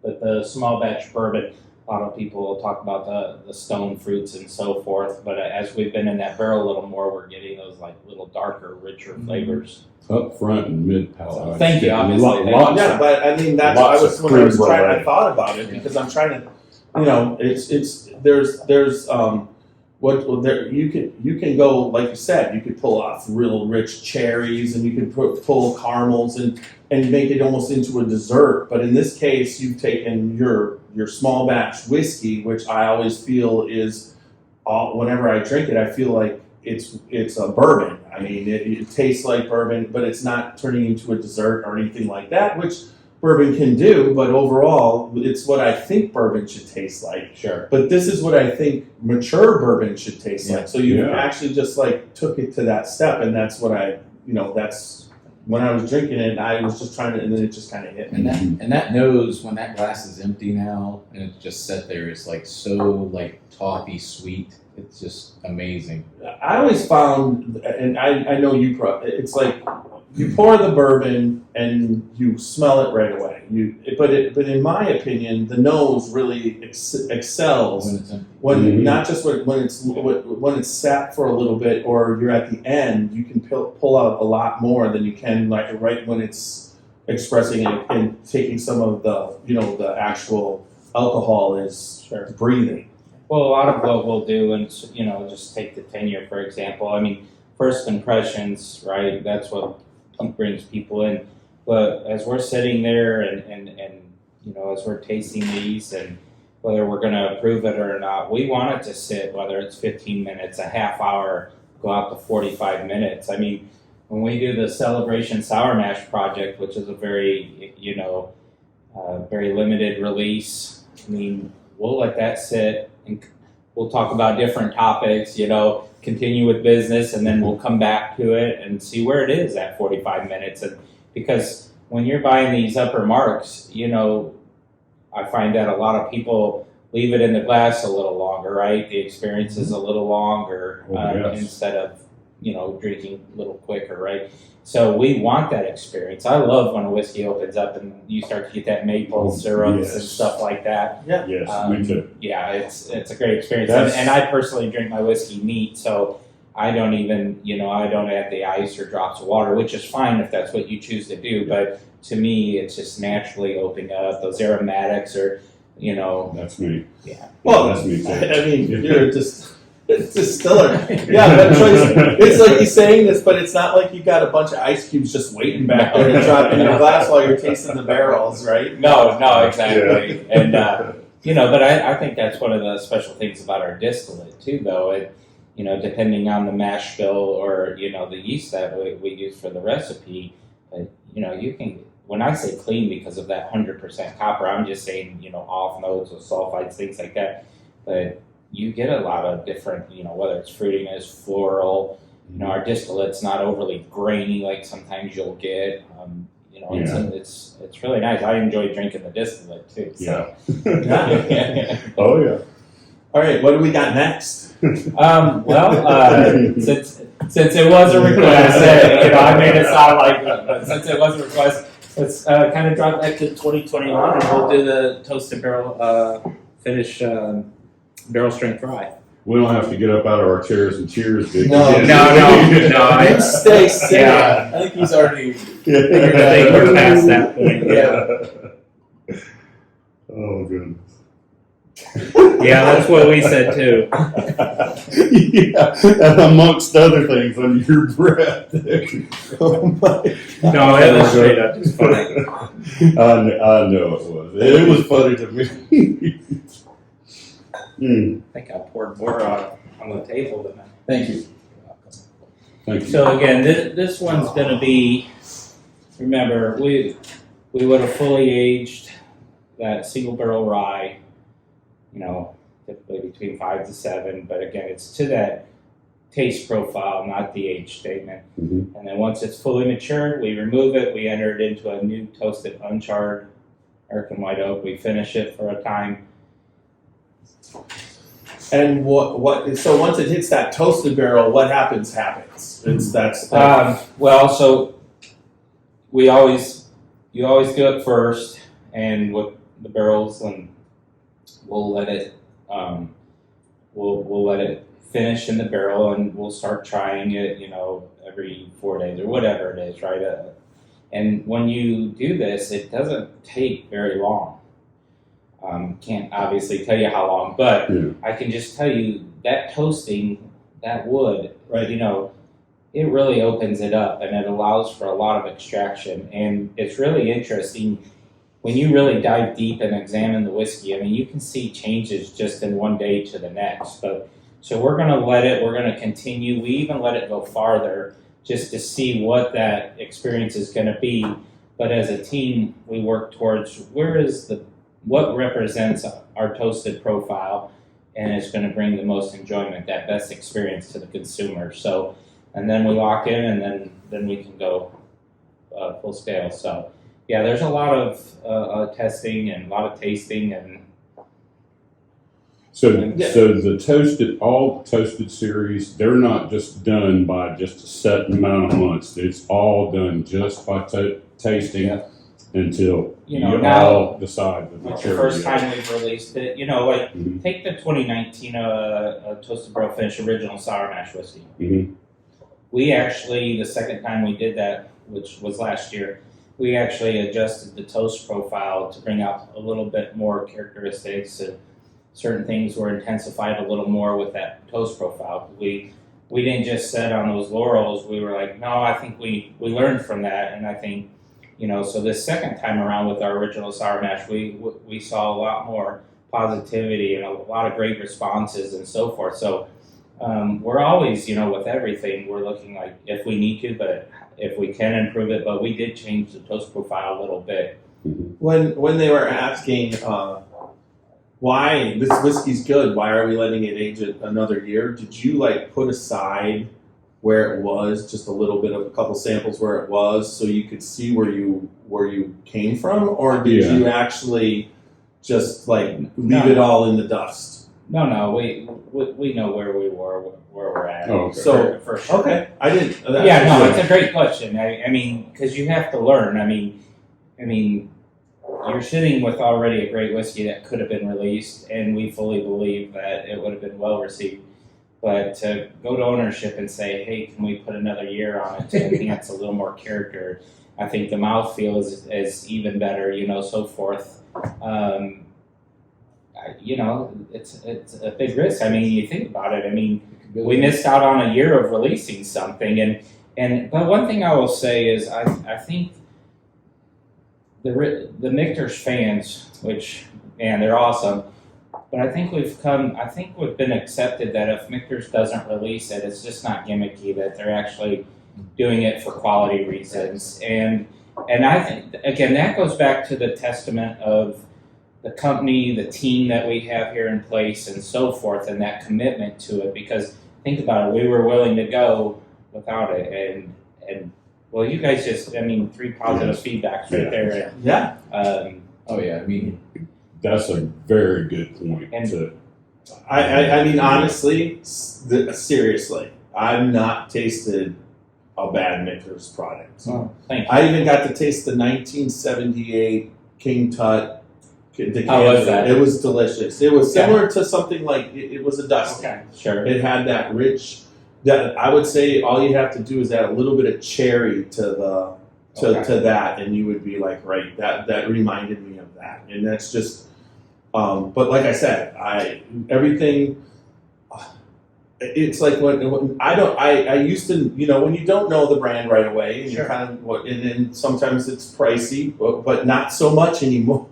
the small batch bourbon. A lot of people will talk about the stone fruits and so forth. But as we've been in that barrel a little more, we're getting those like little darker, richer flavors. Up front and mid palate. Thank you, obviously. But I mean that's Lots of when I was creme trying. brulee. I thought about it because I'm trying to, there's you can go, like you said, you could pull off real rich cherries and you can pull caramels and make it almost into a dessert. But in this case, you've taken your small batch whiskey, which I always feel is, whenever I drink it, I feel like it's a bourbon. I mean, it tastes like bourbon, but it's not turning into a dessert or anything like that, which bourbon can do, but overall, it's what I think bourbon should taste like. Sure. But this is what I think mature bourbon should taste like. So you actually just like took it to that step, and that's what that's when I was drinking it, I was just trying to, and then it just kind of hit me. And that nose, when that glass is empty now, and it's just set there, it's like so like toffee sweet. It's just amazing. I always found, and I know it's like you pour the bourbon and you smell it right away. But in my opinion, the nose really excels When it's empty. when not just when it's sat for a little bit, or you're at the end. You can pull out a lot more than you can like right when it's expressing it and taking some of the the actual alcohol is breathing. Well, a lot of what we'll do, and just take the tenure for example. I mean, first impressions, right? That's what brings people in. But as we're sitting there and as we're tasting these, and whether we're going to approve it or not, we want it to sit, whether it's 15 minutes, a half hour, go out to 45 minutes. I mean, when we do the Celebration Sour Mash project, which is a very very limited release, I mean, we'll let that sit and we'll talk about different topics, continue with business, and then we'll come back to it and see where it is at 45 minutes. And because when you're buying these upper marks, I find that a lot of people leave it in the glass a little longer, right? The experience is a little longer instead of, drinking a little quicker, right? So we want that experience. I love when a whiskey opens up and you start to get that maple syrups and stuff like that. Yeah. Yes, me too. Yeah, it's a great experience. And I personally drink my whiskey neat, so I don't even, I don't add the ice or drops of water, which is fine if that's what you choose to do. But to me, it's just naturally opening up. Those aromatics are, That's me. Yeah. Well, that's me too. I mean, you're just distiller. Yeah, but it's like he's saying this, but it's not like you got a bunch of ice cubes just waiting back there and dropping in your glass while you're tasting the barrels, right? No, exactly. Yeah. And, but I think that's one of the special things about our distillate too, though. It, depending on the mash bill or, the yeast that we use for the recipe, you can, when I say clean because of that 100% copper, I'm just saying, off notes or sulfides, things like that. But you get a lot of different, whether it's fruitiness, floral, our distillate's not overly grainy like sometimes you'll get. It's really nice. I enjoy drinking the distillate too. So. Yeah. Oh yeah. All right, what do we got next? Since it was a request, I made it sound like, but since it was a request, let's kind of drop back to 2021 and we'll do the toasted barrel finish barrel strength rye. We don't have to get up out of our chairs and cheers, big. No. You stay safe. Yeah, I think he's already figured I think we're that past that point. Yeah. Oh goodness. Yeah, that's what we said too. Yeah, and amongst other things under your breath. Oh my. No, it was straight up just funny. I know it was. It was funny to me. I think I poured more on the table than I. Thank you. Thank you. So again, this one's going to be. Remember, we would have fully aged that single barrel rye. Typically between 5 to 7, but again, it's to that taste profile, not the age statement. Mm-hmm. And then once it's fully matured, we remove it. We enter it into a new toasted uncharred American white oak. We finish it for a time. And what? So once it hits that toasted barrel, what happens? So you always do it first, and with the barrels, and we'll let it. We'll let it finish in the barrel, and we'll start trying it, every 4 days or whatever it is, right? And when you do this, it doesn't take very long. Can't obviously tell you how long, but I can just tell you that toasting, that wood, right? It really opens it up, and it allows for a lot of extraction, and it's really interesting. When you really dive deep and examine the whiskey, you can see changes just in one day to the next. So we're going to continue. We even let it go farther just to see what that experience is going to be. But as a team, we work towards what represents our toasted profile and is going to bring the most enjoyment, that best experience to the consumer. So, and then we lock in, and then we can go full scale. So. Yeah, there's a lot of testing and a lot of tasting, and so the toasted series, they're not just done by just a set amount of months. It's all done just by tasting until you all decide the like maturity. the first time we've released it, Mm-hmm. take the 2019 Toasted Barrel Finish Original Sour Mash Whiskey. Mm-hmm. We actually, the second time we did that, which was last year, we actually adjusted the toast profile to bring out a little bit more characteristics. Certain things were intensified a little more with that toast profile. We didn't just sit on those laurels. We were like, no, I think we learned from that, and I think, so this second time around with our original sour mash, we saw a lot more positivity and a lot of great responses and so forth. So we're always, with everything, we're looking like if we need to, but if we can improve it. But we did change the toast profile a little bit. When they were asking why this whiskey's good, why are we letting it age another year? Did you put aside where it was, just a little bit of a couple samples where it was, so you could see where you came from, or did you actually just leave it all in the dust? No, we know where we were, where we're at. Oh, okay. So for sure. Okay, I didn't. It's a great question. I mean, because you have to learn. I mean, you're sitting with already a great whiskey that could have been released, and we fully believe that it would have been well received. But to go to ownership and say, hey, can we put another year on it to enhance a little more character? I think the mouthfeel is even better, so forth. It's a big risk. You think about it. We missed out on a year of releasing something, but one thing I will say is I think the Michters fans, which they're awesome, but I think we've been accepted that if Michters doesn't release it, it's just not gimmicky, that they're actually doing it for quality reasons, and I think again that goes back to the testament of the company, the team that we have here in place, and so forth, and that commitment to it. Because think about it, we were willing to go without it, and well, you guys just, 3 positive feedbacks right there. Yeah. That's a very good point. Honestly, seriously, I've not tasted a bad Michters product. Oh, thank you. I even got to taste the 1978 King Tut. How was that? It was delicious. It was similar to something like it was a dusty. Okay, sure. It had that rich. That I would say all you have to do is add a little bit of cherry to that, and you would be like, right, that reminded me of that, and that's just. But like I said, everything. it's like when I used to, when you don't know the brand right away, and Sure. you're kind of, and then sometimes it's pricey, but not so much anymore,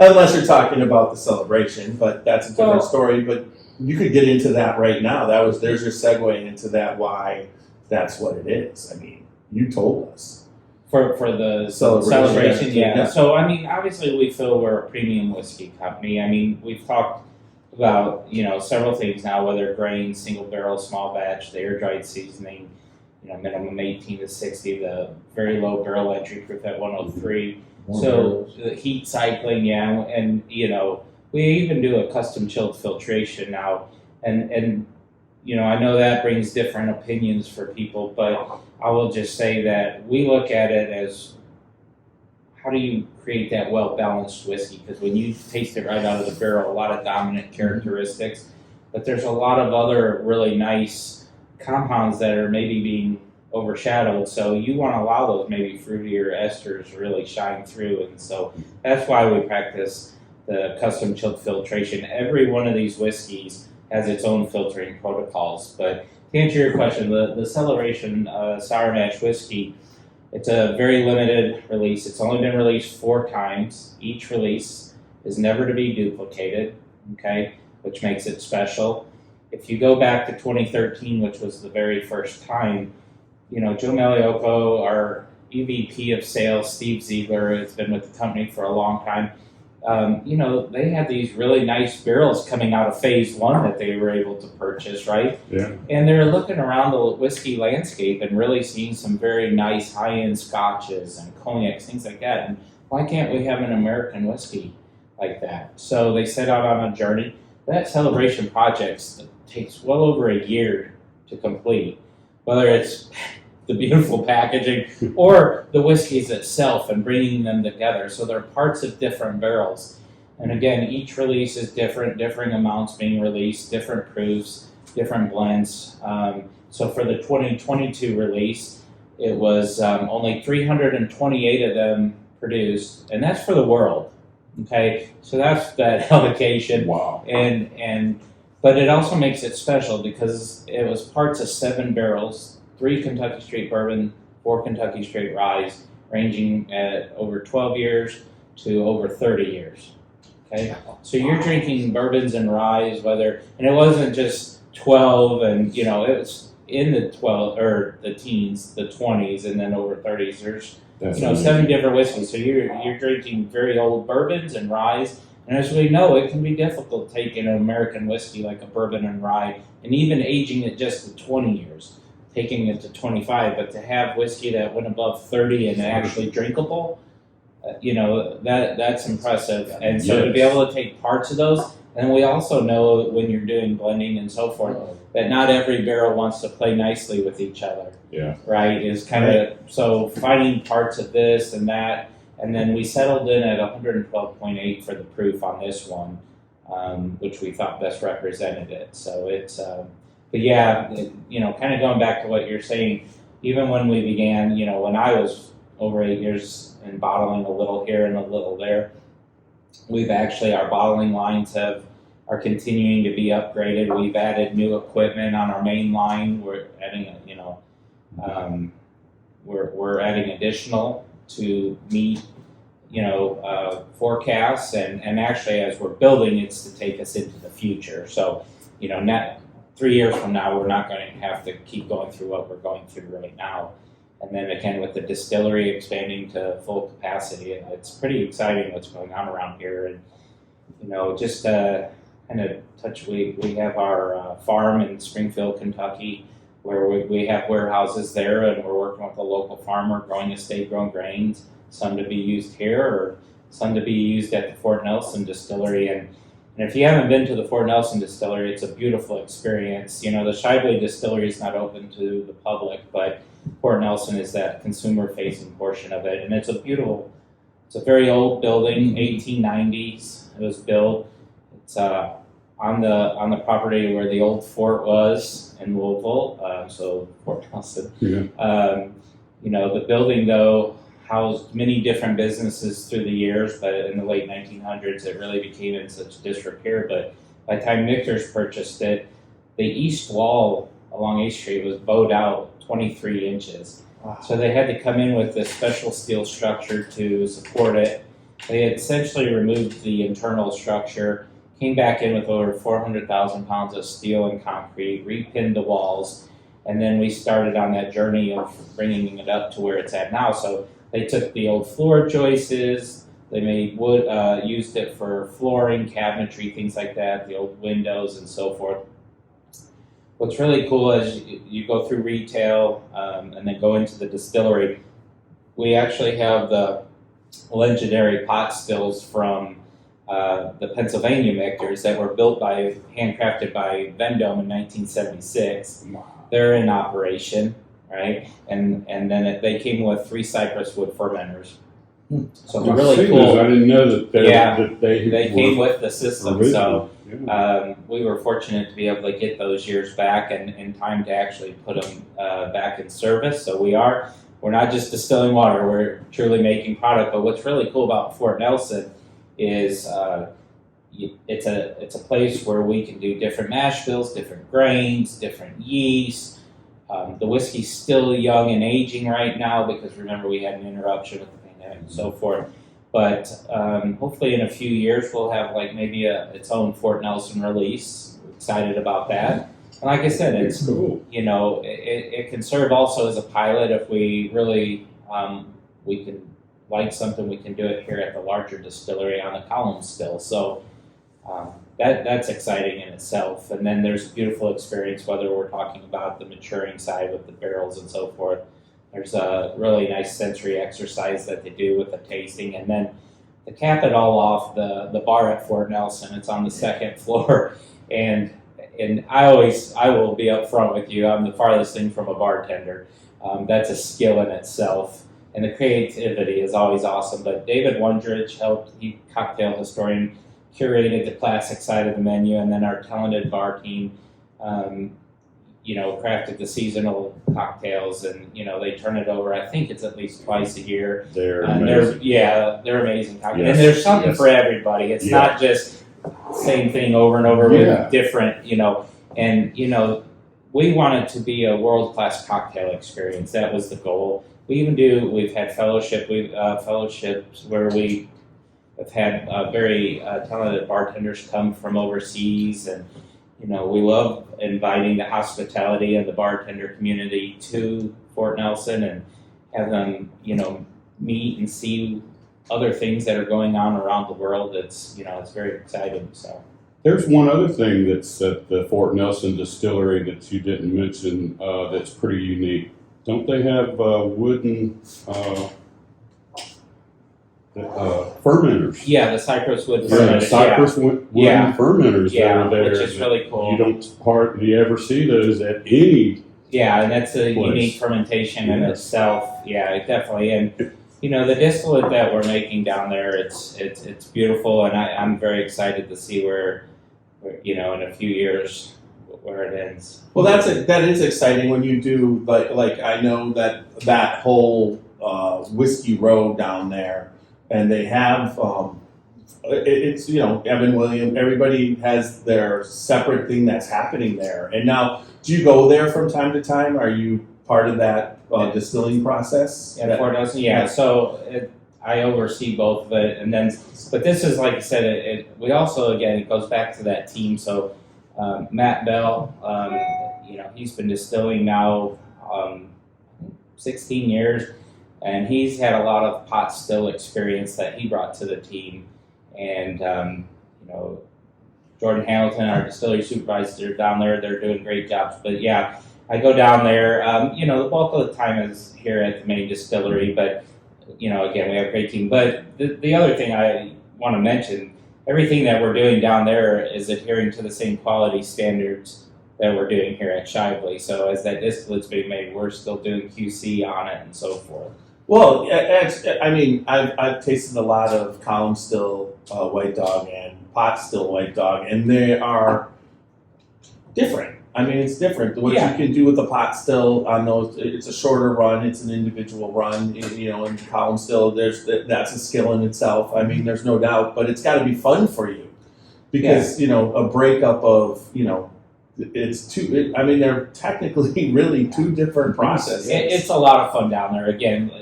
unless you're talking about the celebration, but that's a different story, but you could get into that right now. There's your segue into that, why that's what it is. I mean, you told us. For the celebration, yeah. So, I mean, obviously we feel we're a premium whiskey company. I mean, we've talked about, several things now, whether grain, single barrel, small batch, the air-dried seasoning, minimum 18 to 60, the very low barrel entry proof at 103. So the heat cycling, yeah, and, we even do a custom chilled filtration now. And I know that brings different opinions for people, but I will just say that we look at it as, how do you create that well-balanced whiskey? Because when you taste it right out of the barrel, a lot of dominant characteristics, but there's a lot of other really nice compounds that are maybe being overshadowed. So you want to allow those maybe fruitier esters to really shine through. And so that's why we practice the custom chilled filtration. Every one of these whiskeys has its own filtering protocols. But to answer your question, the Celebration Sour Mash Whiskey, it's a very limited release. It's only been released 4 times. Each release is never to be duplicated, okay, which makes it special. If you go back to 2013, which was the very first time, Joe Malioco, our EVP of sales, Steve Ziegler, has been with the company for a long time. They had these really nice barrels coming out of phase 1 that they were able to purchase, right? Yeah. And they're looking around the whiskey landscape and really seeing some very nice high-end scotches and cognacs, things like that. And why can't we have an American whiskey like that? So they set out on a journey. That celebration project takes well over a year to complete, whether it's the beautiful packaging or the whiskeys itself and bringing them together. So they're parts of different barrels. And again, each release is different, differing amounts being released, different proofs, different blends. So for the 2022 release, it was only 328 of them produced, and that's for the world. Okay, so that's that allocation. Wow. But it also makes it special because it was parts of 7 barrels, 3 Kentucky Straight Bourbon, 4 Kentucky Straight Ryes, ranging at over 12 years to over 30 years. Okay, so you're drinking bourbons and ryes, and it wasn't just 12, and it was in the 12 or the teens, the 20s, and then over 30s. There's 7 different whiskeys. So you're drinking very old bourbons and ryes. And as we know, it can be difficult taking an American whiskey like a bourbon and rye and even aging it just to 20 years, taking it to 25. But to have whiskey that went above 30 and actually drinkable, that's impressive. And so to be able to take parts of those, and we also know that when you're doing blending and so forth, that not every barrel wants to play nicely with each other. Yeah. Right? Is kind of, so finding parts of this and that. And then we settled in at 112.8 for the proof on this one, which we thought best represented it. So it's, but yeah, kind of going back to what you're saying, even when we began, when I was over 8 years and bottling a little here and a little there, our bottling lines are continuing to be upgraded. We've added new equipment on our main line. We're adding, we're adding additional to meet, forecasts, and actually as we're building, it's to take us into the future. So, not 3 years from now, we're not going to have to keep going through what we're going through right now. And then again, with the distillery expanding to full capacity, it's pretty exciting what's going on around here. And, just kind of touch, we have our farm in Springfield, Kentucky, where we have warehouses there, and we're working with a local farmer growing estate-grown grains, some to be used here or some to be used at the Fort Nelson Distillery. And if you haven't been to the Fort Nelson Distillery, it's a beautiful experience. The Shively Distillery is not open to the public, but Fort Nelson is that consumer-facing portion of it. And it's a very old building, 1890s it was built. It's on the property where the old fort was in Louisville, so Fort Nelson. Yeah. The building, though, housed many different businesses through the years, but in the late 1900s, it really became in such disrepair. But by the time Michters purchased it, the east wall along East Street was bowed out 23 inches. Wow. So they had to come in with this special steel structure to support it. They had essentially removed the internal structure, came back in with over 400,000 pounds of steel and concrete, repinned the walls, and then we started on that journey of bringing it up to where it's at now. So they took the old floor joists, they made wood, used it for flooring, cabinetry, things like that, the old windows and so forth. What's really cool is you go through retail and then go into the distillery. We actually have the legendary pot stills from the Pennsylvania Michters that were built handcrafted by Vendome in 1976. They're in operation, right? And then they came with 3 cypress wood fermenters. So it's really cool. I didn't know that they came with the system. Original. So we were fortunate to be able to get those years back and in time to actually put them back in service. So we're not just distilling water, we're truly making product. But what's really cool about Fort Nelson is it's a place where we can do different mash bills, different grains, different yeasts. The whiskey's still young and aging right now because remember we had an interruption with the pandemic and so forth. But hopefully in a few years we'll have like maybe its own Fort Nelson release. We're excited about that. And like I said, it's cool. It can serve also as a pilot if we really we can like something, we can do it here at the larger distillery on the column still. So that's exciting in itself. And then there's a beautiful experience whether we're talking about the maturing side with the barrels and so forth. There's a really nice sensory exercise that they do with the tasting. And then to cap it all off, the bar at Fort Nelson, it's on the 2nd floor. And I will be up front with you, I'm the farthest thing from a bartender. That's a skill in itself. And the creativity is always awesome. But David Wondrich cocktail historian, curated the classic side of the menu, and then our talented bar team, crafted the seasonal cocktails, and they turn it over. I think it's at least twice a year. They're amazing. They're amazing cocktails, Yes, and there's something yes. for everybody. It's not just same thing over and over with different, And we want it to be a world-class cocktail experience. That was the goal. We've had fellowships where we have had very talented bartenders come from overseas, and we love inviting the hospitality and the bartender community to Fort Nelson and have them, meet and see other things that are going on around the world. It's very exciting. So there's one other thing that's at the Fort Nelson Distillery that you didn't mention that's pretty unique. Don't they have wooden fermenters? Yeah, the cypress wood Yeah, fermenters. cypress wooden fermenters that are there. Which is really cool. You don't hardly ever see those at any. Yeah, and that's a place. unique fermentation in itself. Yeah, definitely. And the distillate that we're making down there, it's beautiful, and I'm very excited to see where in a few years where it ends. Well, that is exciting when you do like I know that whole Whiskey Row down there, and they have it's Evan Williams. Everybody has their separate thing that's happening there. And now, do you go there from time to time? Are you part of that distilling process? Yeah, Fort Nelson. Yeah, so I oversee both of it, and then but this is like I said. We also again it goes back to that team. So Matt Bell, he's been distilling now 16 years, and he's had a lot of pot still experience that he brought to the team. And Jordan Hamilton, our distillery supervisor down there, they're doing great jobs. But yeah, I go down there. The bulk of the time is here at the main distillery, but again, we have a great team. But the other thing I want to mention, everything that we're doing down there is adhering to the same quality standards that we're doing here at Shively. So as that distillate's being made, we're still doing QC on it and so forth. Well, I've tasted a lot of column still White Dog and pot still White Dog, and they are different. It's different. What you can do with the pot still on those, it's a shorter run, it's an individual run, and column still, that's a skill in itself. There's no doubt, but it's got to be fun for you because, a breakup of, they're technically really two different processes. It's a lot of fun down there. Again,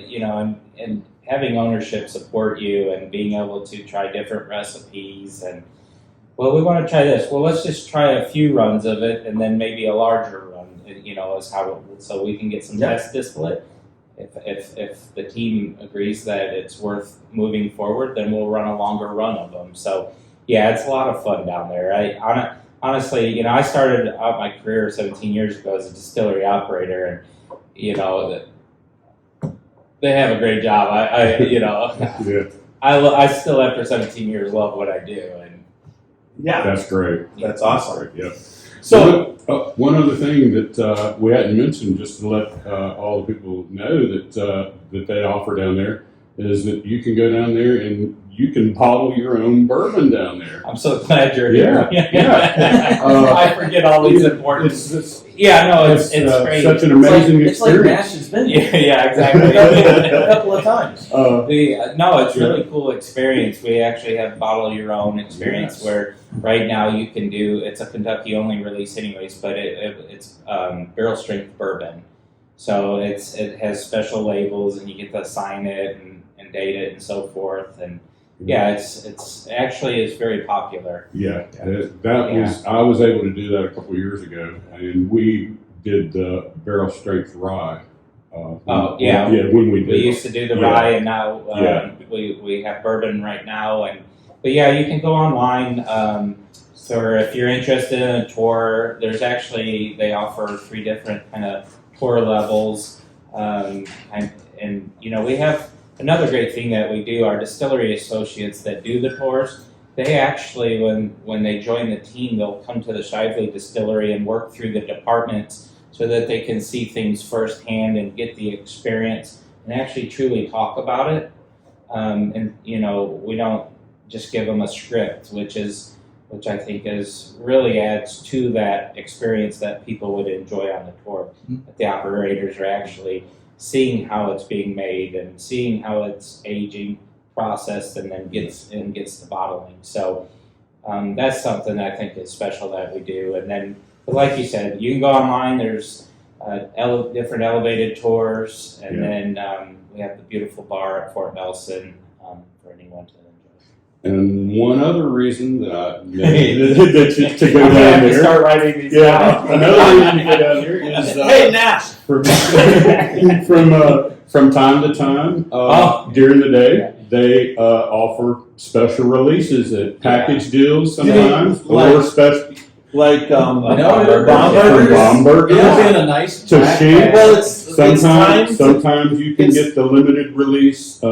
and having ownership support you and being able to try different recipes and, well, we want to try this. Well, let's just try a few runs of it and then maybe a larger run, is how so we can get some test distillate. If the team agrees that it's worth moving forward, then we'll run a longer run of them. So, yeah, it's a lot of fun down there. Honestly, I started out my career 17 years ago as a distillery operator, and they have a great job. I still after 17 years love what I do, and that's great. That's awesome. Yeah. So one other thing that we hadn't mentioned, just to let all the people know that they offer down there, is that you can go down there and you can bottle your own bourbon down there. I'm so glad you're here. Yeah. I forget all these important. It's great. Such an amazing It's like experience. Nash has been Yeah, exactly. a couple of times. It's really cool experience. We actually have bottle your own experience where right now you can do. It's a Kentucky only release, anyways, but it's barrel strength bourbon. So it has special labels, and you get to sign it and date it and so forth. And it's actually is very popular. Yeah, I was able to do that a couple of years ago, and we did the barrel strength rye. When we did. We used to do the rye, and now we have bourbon right now. But you can go online. So if you're interested in a tour, they offer 3 different kind of tour levels, and we have. Another great thing that we do, our distillery associates that do the tours, they actually, when they join the team, they'll come to the Shively Distillery and work through the departments so that they can see things firsthand and get the experience and actually truly talk about it. We don't just give them a script, which I think really adds to that experience that people would enjoy on the tour. That the operators are actually seeing how it's being made and seeing how it's aging, processed, and then gets to bottling. So that's something I think is special that we do. And then, like you said, you can go online. There's different elevated tours, and then we have the beautiful bar at Fort Nelson for anyone to enjoy. And one other reason that to go down there. Start writing these down. Another reason to go down there is hey Nash. From time to time during the day, they offer special releases at package deals sometimes, or special bomb burgers. In a nice To shake. Well, sometimes you can get the limited release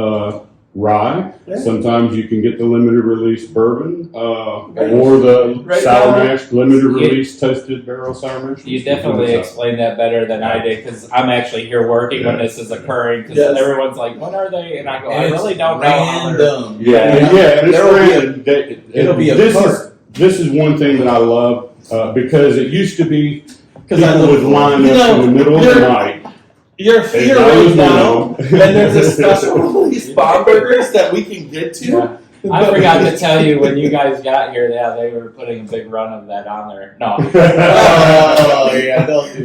rye. Yeah. Sometimes you can get the limited release bourbon, or the sour mash, limited release toasted barrel sour mash. You definitely explained that better than I did, because I'm actually here working when this is occurring, because everyone's like, when are they? And I go, I really don't know. And it's random. It'll be a this is one thing that I love, because it used to be people would line up in the middle of the night. You're here right now, and there's a special release bomb burgers that we can get to. Yeah. I forgot to tell you, when you guys got here, they were putting a big run of that on there. No. And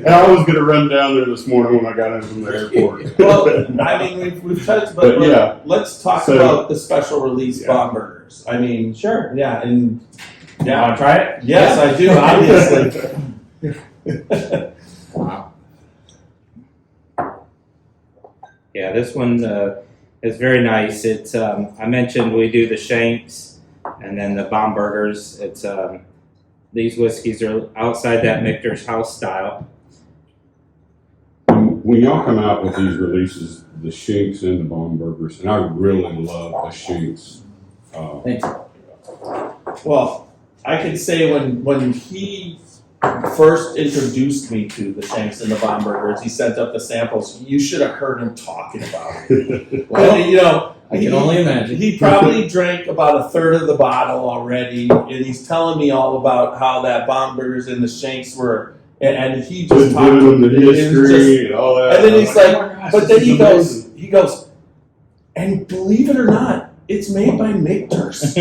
I was going to run down there this morning when I got in from the airport. Well, I mean, we've touched, but let's talk about the special release bomb burgers. I mean, sure. Yeah, and you want to try it? Yes, I do, obviously. Wow. Yeah, this one is very nice. It's I mentioned we do the shanks and then the bomb burgers. It's these whiskeys are outside that Michters house style. When y'all come out with these releases, the shanks and the bomb burgers, and I really love the shanks. Thanks. Well, I can say when he first introduced me to the shanks and the bomb burgers, he sent up the samples. You should have heard him talking about it. Well, I can only imagine. He probably drank about a third of the bottle already, and he's telling me all about how that bomb burgers and the shanks were, and he just talked giving them the history and all that. And then he's like, but then he goes, and believe it or not, it's made by Michters.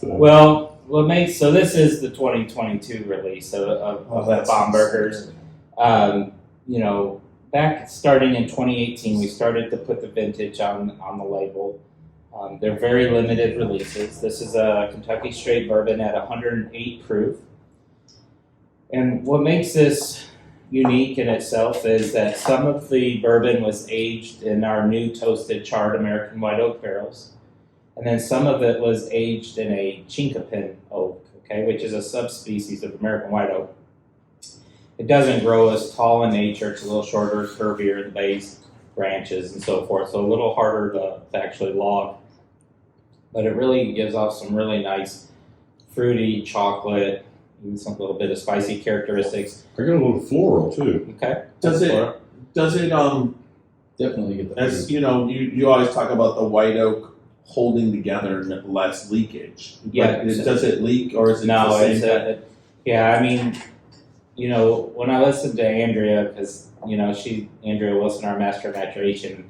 Well, so this is the 2022 release of the Bomb Burgers. You know, back starting in 2018, we started to put the vintage on the label. They're very limited releases. This is a Kentucky straight bourbon at 108 proof. And what makes this unique in itself is that some of the bourbon was aged in our new toasted charred American white oak barrels. And then some of it was aged in a chinkapin oak, okay, which is a subspecies of American white oak. It doesn't grow as tall in nature. It's a little shorter, curvier in the base, branches, and so forth. So a little harder to actually log. But it really gives off some really nice fruity chocolate, even some little bit of spicy characteristics. I got a little floral too. Okay. Does it Definitely get the as you know, you always talk about the white oak holding together and less leakage. Yeah. But does it leak or is it No, the it's same? yeah. I mean, you know, when I listened to Andrea, because you know Andrea Wilson, our master of maturation.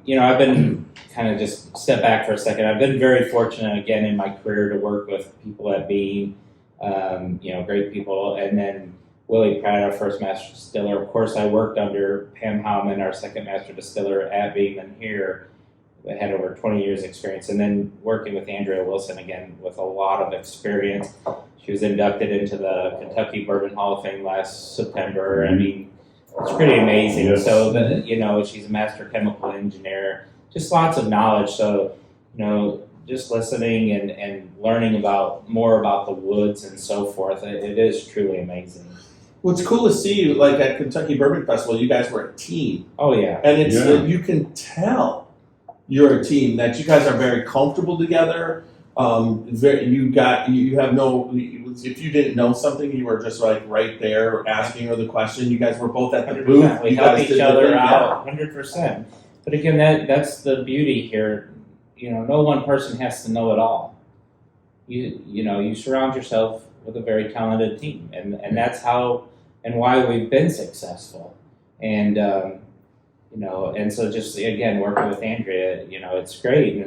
You know, I've been kind of just step back for a second. I've been very fortunate again in my career to work with people at Beam, you know, great people, and then Willie Pratt, our first master distiller. Of course, I worked under Pam Howman, our second master distiller at Beam, and here I had over 20 years experience, and then working with Andrea Wilson again with a lot of experience. She was inducted into the Kentucky Bourbon Hall of Fame last September. I mean, it's pretty amazing. Yes. So that, you know, she's a master chemical engineer, just lots of knowledge. So, you know, just listening and learning more about the woods and so forth, it is truly amazing. Well, it's cool to see, like at Kentucky Bourbon Festival, you guys were a team. Oh yeah. And it's you can tell you're a team, that you guys are very comfortable together. You have no, if you didn't know something, you were just like right there asking her the question. You guys were both at the booth. We You help guys each did other the- out 100%. But again, that's the beauty here. You know, no one person has to know it all. You know, you surround yourself with a very talented team, and that's how and why we've been successful. And you know, and so just again working with Andrea, you know, it's great,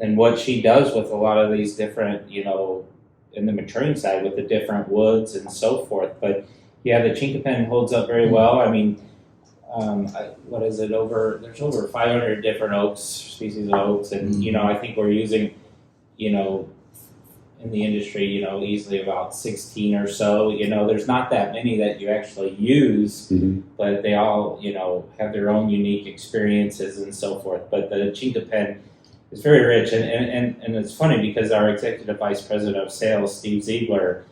and what she does with a lot of these different, you know, in the maturing side with the different woods and so forth. But yeah, the chinkapin holds up very well. I mean, what is it, there's over 500 different oaks, species of oaks, and you know, I think we're using, you know, in the industry, you know, easily about 16 or so. You know, there's not that many that you actually use, but they all, you know, have their own unique experiences and so forth. But the chinkapin is very rich, and it's funny because our executive vice president of sales, Steve Ziegler,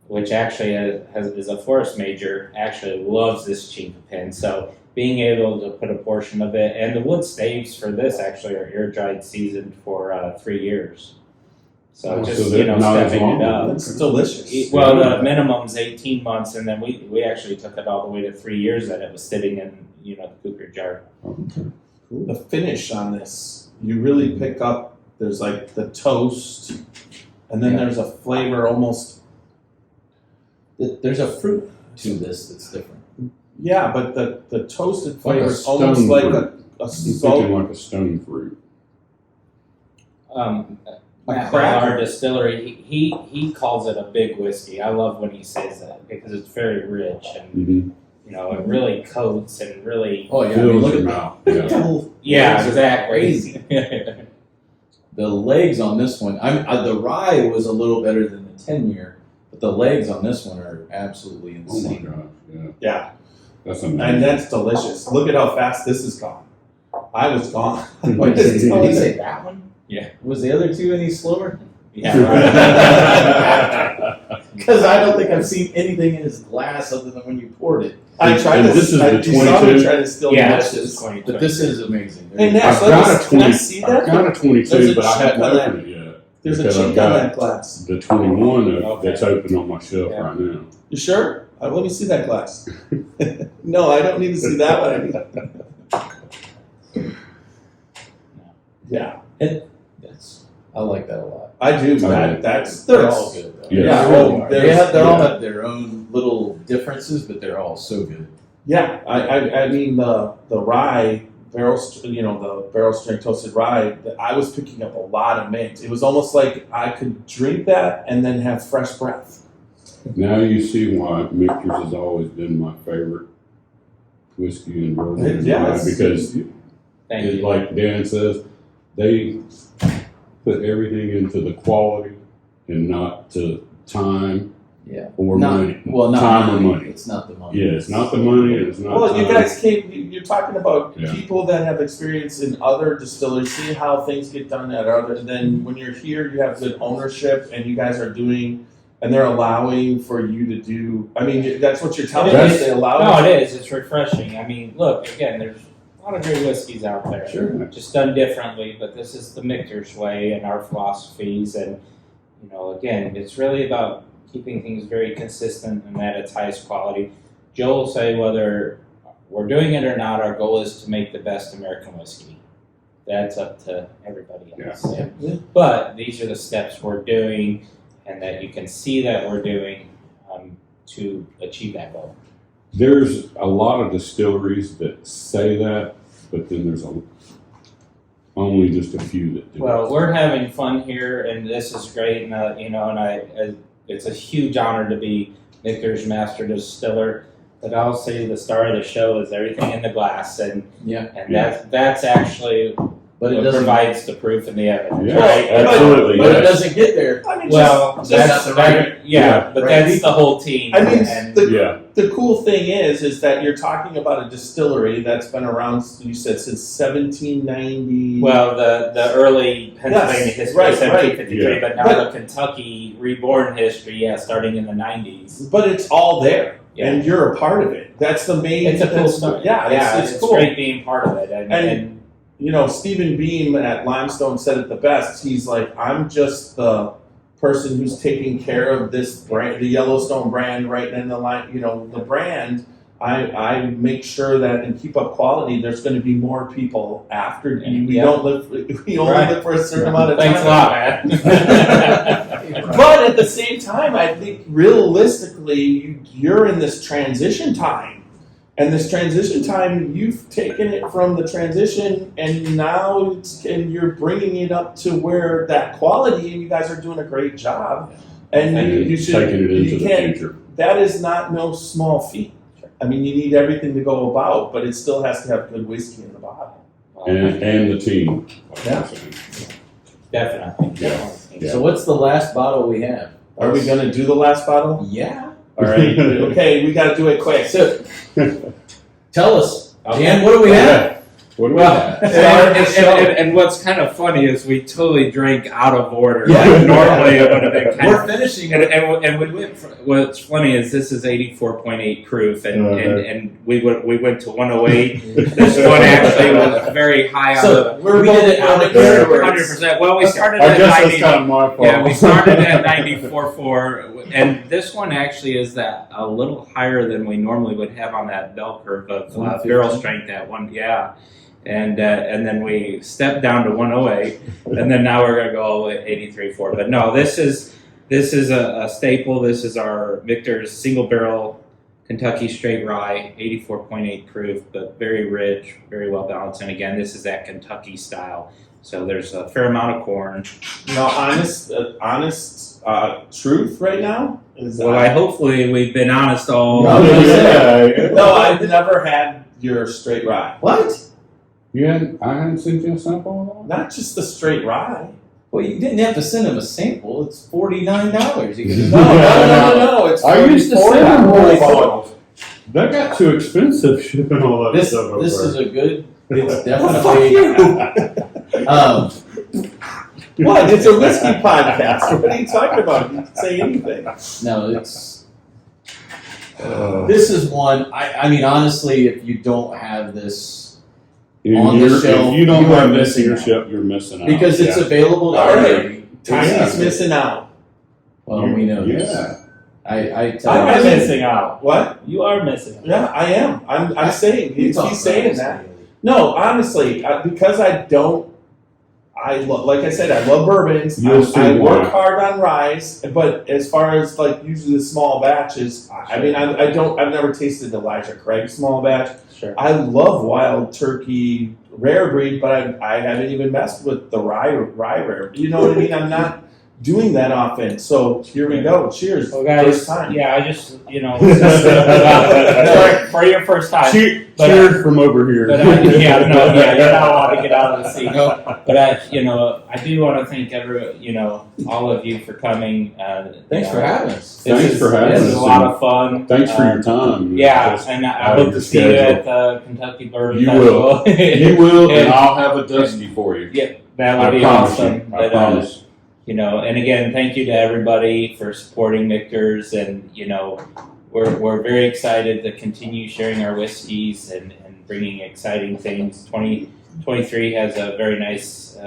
which actually is a forest major, actually loves this chinkapin. So being able to put a portion of it, and the wood staves for this actually are air dried, seasoned for 3 years. So just, you know, stepping it up. It's delicious. Well, the minimum's 18 months, and then we actually took it all the way to 3 years that it was sitting in, you know, the cooker jar. Okay. Cool. The finish on this, you really pick up, there's like the toast, and then there's a flavor almost. There's a fruit to this that's different. Yeah, but the toasted flavor Like a is almost stone like fruit. a I'm salt. thinking like a stone fruit. Matt cracker. Bell, our distillery, he calls it a big whiskey. I love when he says that because it's very rich and you know it really coats and really. Oh yeah, I mean, Fills look your at mouth. Yeah, legs are exactly. crazy. The legs on this one, the rye was a little better than the 10-year, but the legs on this one are absolutely Oh my insane. gosh, yeah. Yeah, That's amazing. and that's delicious. Look at how fast this is gone. I was gone. Wait, did he say that one? Yeah. Was the other two any slower? Yeah. Because I don't think I've seen anything in his glass other than when you poured it. I tried And to. this is the you saw me 22? try to still Yeah, match this this. is 20. But this is amazing. Hey, Nash, I've got a can I 20. see I've that? got a There's 22, a but I hadn't chink on that. opened it yet. There's a because chink I've on got that glass. The 21 Okay. that's open on my shelf Yeah. right now. You sure? Let me see that glass. No, I don't need to see that one. Yeah, I like that a lot. I do. Okay. They're all good. Though. Yeah. They really are. They all yeah. have their own little differences, but they're all so good. Yeah, I mean the rye, barrel strength toasted rye, I was picking up a lot of mint. It was almost like I could drink that and then have fresh breath. Now you see why Michters has always been my favorite whiskey and bourbon and rye, because like Dan says, they put everything into the quality and not to time. Yeah. Or money. Well, not time money. or money. It's not the money. Yeah, it's not the money. It's not. Well, time. you guys you're talking about Yeah. people that have experience in other distilleries, see how things get done at other. And then when you're here, you have good ownership, and you guys are doing, and they're allowing for you to do. I mean, that's what you're telling us. They allow. No, it is. It's refreshing. I mean, look, again, there's a lot of great whiskeys out there. Sure. Just done differently, but this is the Michters way and our philosophies. And, again, it's really about keeping things very consistent and at its highest quality. Joe will say whether we're doing it or not, our goal is to make the best American whiskey. That's up to everybody else. Yeah. But these are the steps we're doing and that you can see that we're doing to achieve that goal. There's a lot of distilleries that say that, but then there's only just a few that do. Well, we're having fun here, and this is great, and it's a huge honor to be Michters Master Distiller. But I'll say the star of the show is everything in the glass, and that's actually But it what doesn't provides the proof and the evidence, Yeah, right? absolutely. But it yes. doesn't get there. I mean, Well, just that's not the right- but right. that's the whole team. I mean, and the cool thing is that you're talking about a distillery that's been around. You said since 1790. well, the early Pennsylvania Yes, history right, is 1753, right. but now But- the Kentucky reborn history, starting in the 90s. But it's all there, Yeah. and you're a part of it. That's the main. It's a cool that's- story. Yeah, it's cool. great being part of it, and Stephen Beam at Limestone said it the best. He's like, I'm just the person who's taking care of this brand, the Yellowstone brand, right in the line. The brand. I make sure that and keep up quality. There's going to be more people after you. We don't live. We only Right. live for a certain amount of time. thanks a lot, man. But at the same time, I think realistically, you're in this transition time. And this transition time, you've taken it from the transition, and now you're bringing it up to where that quality, and you guys are doing a great job. And you should. Taking it into the can't. future. That is not no small feat. I mean, you need everything to go about, but it still has to have good whiskey in the bottle. And the team. Like Yeah. I'm saying. Definitely. Yeah. So what's the last bottle we have? Are we going to do the last bottle? Yeah. All right. Okay, we got to do it quick. So tell us, Okay. Dan, what do we have? What do we Well, have? and what's kind of funny is we totally drank out of order. Yeah. Like normally it would have been kind We're of. finishing. And we went. What's funny is this is 84.8 proof, and we went to 108. This one actually was very high on So the. we did it out of character. 100%. Well, we started I at guess 90. that's kind of my fault. Yeah, we started at 94.4, and this one actually is that a little higher than we normally would have on that bell curve of barrel strength at one. Yeah. And then we stepped down to 108, and then now we're gonna go at 83.4. But no, this is a staple. This is our Michters single barrel Kentucky straight rye, 84.8 proof, but very rich, very well balanced. And again, this is that Kentucky style. So there's a fair amount of corn. No, honest truth right now is Hopefully we've been honest all. No, no, I've never had your straight rye. What? I hadn't sent you a sample at all? Not just the straight rye. Well, you didn't have to send him a sample. It's $49. You could No. It's I used to send them whole $44. bottles. That got too expensive shipping all that This stuff over. this is a good. It's Fuck definitely. you. What? It's a whiskey podcast. What are you talking about? You can say anything. No, it's. This is one. I mean, honestly, if you don't have this. On the shelf, if you don't you are have this in missing your out. shelf, you're missing out. Because it's available to All right. everybody. Tiny's missing out. Well, we know this. Yeah. I tell I'm you. missing out. What? You are missing out. Yeah, I am. I'm saying. We He's talk saying about that. this. No, honestly, because like I said, I love bourbons. You'll see I work why. hard on ryes, but as far as like usually the small batches, I mean, I've never tasted Elijah Craig's small batch. Sure. I love Wild Turkey rare breed, but I haven't even messed with the rye rare. You know what I mean? I'm not doing that often. So here we go. Cheers. Well, guys, first time. yeah, I just, for your first time. Cheers from over here. But you're not allowed to get out of the seat. But I do want to thank all of you for coming. Thanks for having us. Thanks for having us. This is a lot of fun. Thanks for your time. Yeah, and I hope to see you at the Kentucky Bourbon You Festival. You will, and I'll have a dusty for you. Yeah, that would be promise awesome. I promise. And again, thank you to everybody for supporting Michters, and we're very excited to continue sharing our whiskeys and bringing exciting things. 2023 has a very nice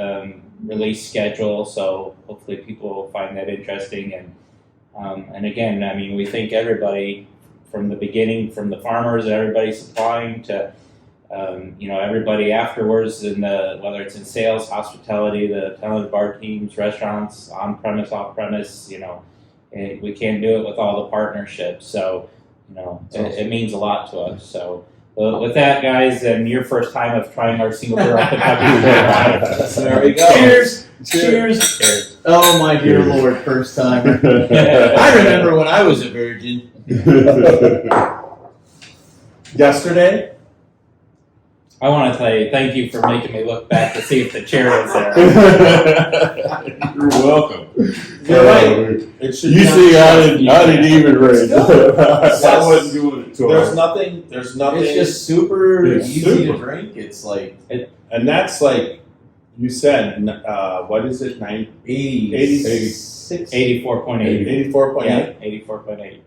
release schedule, so hopefully people will find that interesting. And again, I mean, we thank everybody from the beginning, from the farmers and everybody supplying to everybody afterwards, whether it's in sales, hospitality, the talented bar teams, restaurants, on premise, off premise. And we can't do it with all the partnerships. So it means a lot to us. So with that, guys, and your first time of trying our single barrel Kentucky. There we go. Cheers. Cheers. Oh my dear Lord, first time. I remember when I was a virgin. Yesterday. I want to tell you, thank you for making me look back to see if the chair was there. You're welcome. You're right. It should You be see, on- I didn't even raise. I wasn't doing it. There's nothing. There's nothing. It's just super It's easy super. to drink. It's like and that's like you said. What is it? 86. 84.8. 84.8. Yeah, 84.8.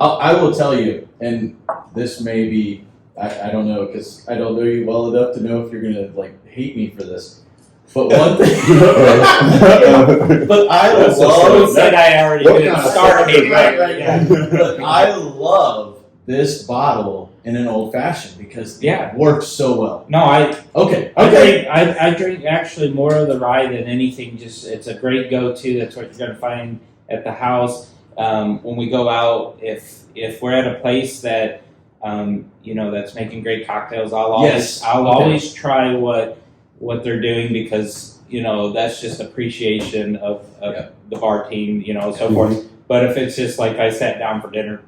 I will tell you, and this may be, I don't know, because I don't know you well enough to know if you're going to hate me for this. But one thing, but I love, Said I already What did kind of start right, right. yeah. But I love this bottle in an old fashioned because it works so well. No, I drink actually more of the rye than anything. Just it's a great go-to. That's what you're going to find at the house. When we go out, if we're at a place that that's making great cocktails, I'll always try what they're doing because that's just appreciation of the bar team, so forth. But if it's just like I sat down for dinner,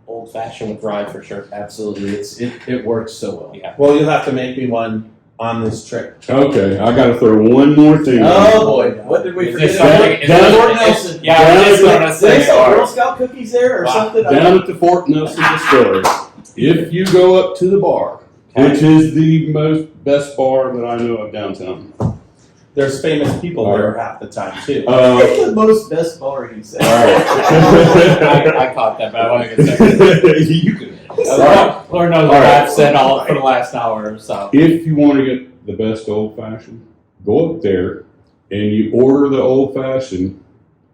old fashioned with rye for sure. Absolutely, it works so well. Yeah. Well, you'll have to make me one on this trip. Okay, I got to throw one more thing. Oh boy, what did we forget? Fort Nelson. Yeah, I was just going to Did they say. sell Girl Scout cookies there or something? Down at the Fort Nelson Distillery, if you go up to the bar, which is the best bar that I know of downtown. There's famous people there half the time too. It's the most best bar he said. I caught that, but I want to get second. You can. Lord knows what I've said all for the last hour or so. If you want to get the best old fashioned, go up there and you order the old fashioned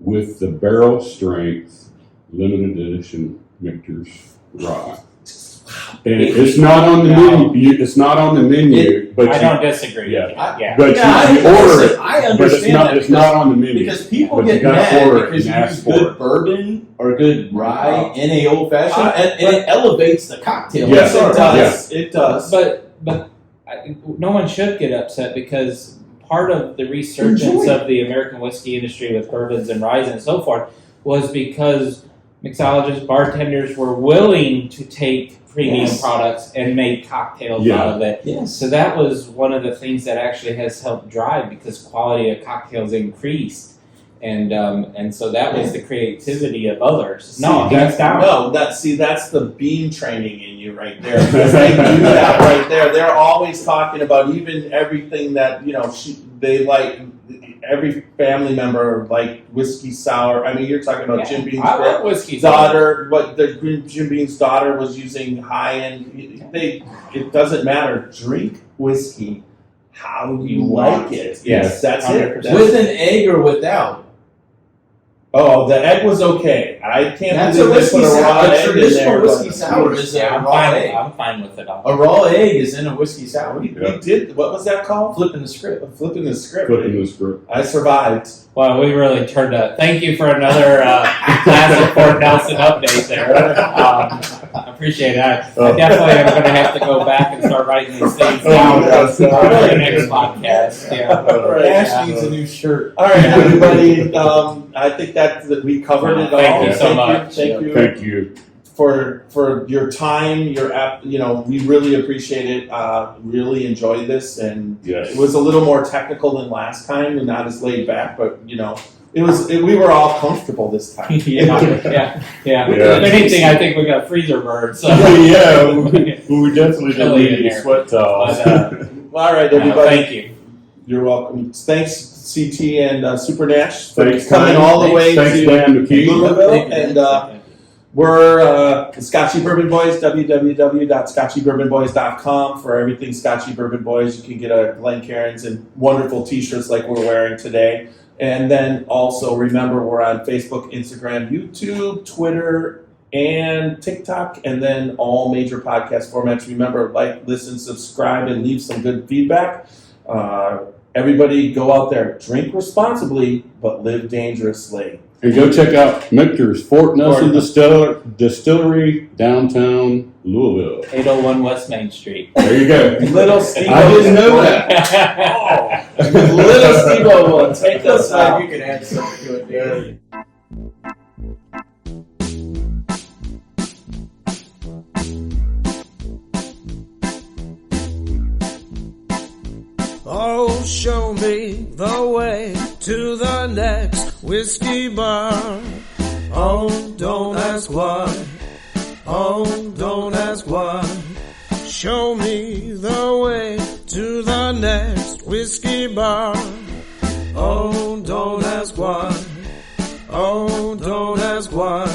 with the barrel strength limited edition Michters Rye. And it's not on the menu. It's not on the menu, but I don't disagree. Yeah. With you. But you order it. I But understand it's not on the menu. because people But you get gotta mad order it because and you ask use for good it. bourbon or good rye in a old fashioned, and it elevates the cocktail. Yes, it does. Yeah. It does. But no one should get upset because part of the resurgence of the American whiskey industry with bourbons and ryes and so forth was because mixologists, bartenders were willing to take premium products and make cocktails out of it. Yes. So that was one of the things that actually has helped drive because quality of cocktails increased. And so that was the creativity of others. That's the beam training in you right there. Because they do that right there. They're always talking about even everything that they like. Every family member like whiskey sour. I mean, you're talking about Jim Beam's whiskey daughter. Jim Beam's daughter was using high end. It doesn't matter. Drink whiskey how you like it. Yes, that's 100%. it. With an egg or without. Oh, the egg was okay. I can't That's believe a whiskey they put a sour. raw A egg in traditional there, whiskey but- sour is a raw egg. I'm fine with it all. A raw egg is in a whiskey sour. We did. What was that called? Flipping the script. Flipping the script. Flipping the script. I survived. Well, we really turned up. Thank you for another classic Fort Nelson update there. I appreciate it. I definitely am going to have to go back and start writing these things down for the next podcast. Ash needs a new shirt. All right, everybody. I think that we covered it all. Thank you so much. Thank you. For your time, we really appreciate it. Really enjoyed this, and it was a little more technical than last time, and not as laid back. But we were all comfortable this time. Yeah. If anything, I think we got freezer birds. So. Yeah, we definitely didn't need any sweat towels. All right, everybody. Thank you. You're welcome. Thanks, CT and Super Nash, for Thanks, coming all the way Thanks, to Dan McKee. Louisville, and. We're the Scotchy Bourbon Boys, www.scotchybourbonboys.com for everything Scotchy Bourbon Boys. You can get a Glencairns and wonderful t-shirts like we're wearing today. And then also remember we're on Facebook, Instagram, YouTube, Twitter, and TikTok, and then all major podcast formats. Remember, like, listen, subscribe, and leave some good feedback. Everybody go out there, drink responsibly, but live dangerously. And go check out Michters Fort Nelson Distillery, downtown Louisville. 801 West Main Street. There you go. Little Steve. I didn't know that. Little Steve will take us out. You can add something to it there. Oh, show me the way to the next whiskey bar. Oh, don't ask why. Oh, don't ask why. Show me the way to the next whiskey bar. Oh, don't ask why. Oh, don't ask why.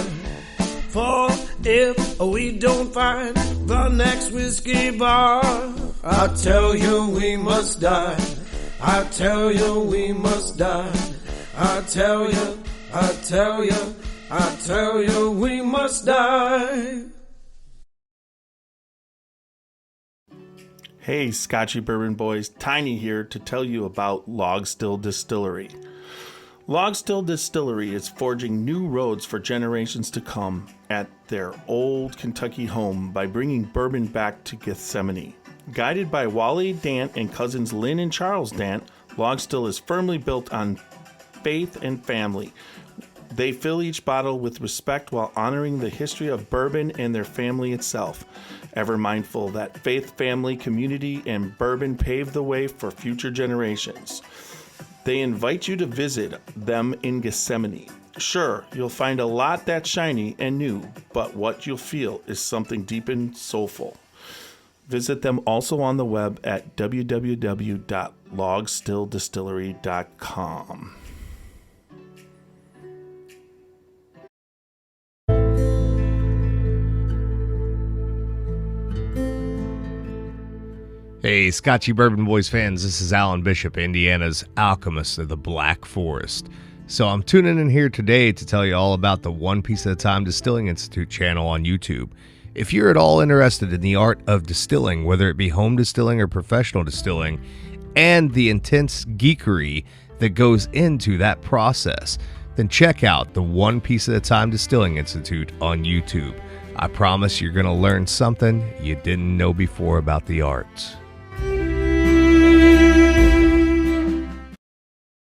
For if we don't find the next whiskey bar, I tell you we must die. I tell you we must die. I tell you we must die. Hey, Scotchy Bourbon Boys, Tiny here to tell you about Log Still Distillery. Log Still Distillery is forging new roads for generations to come at their old Kentucky home by bringing bourbon back to Gethsemane. Guided by Wally Dant and cousins Lynn and Charles Dant, Log Still is firmly built on faith and family. They fill each bottle with respect while honoring the history of bourbon and their family itself, ever mindful that faith, family, community, and bourbon paved the way for future generations. They invite you to visit them in Gethsemane. Sure, you'll find a lot that's shiny and new, but what you'll feel is something deep and soulful. Visit them also on the web at www.logstilldistillery.com. Hey, Scotchy Bourbon Boys fans, this is Alan Bishop, Indiana's alchemist of the Black Forest. So I'm tuning in here today to tell you all about the One Piece at a Time Distilling Institute channel on YouTube. If you're at all interested in the art of distilling, whether it be home distilling or professional distilling, and the intense geekery that goes into that process, then check out the One Piece at a Time Distilling Institute on YouTube. I promise you're going to learn something you didn't know before about the arts.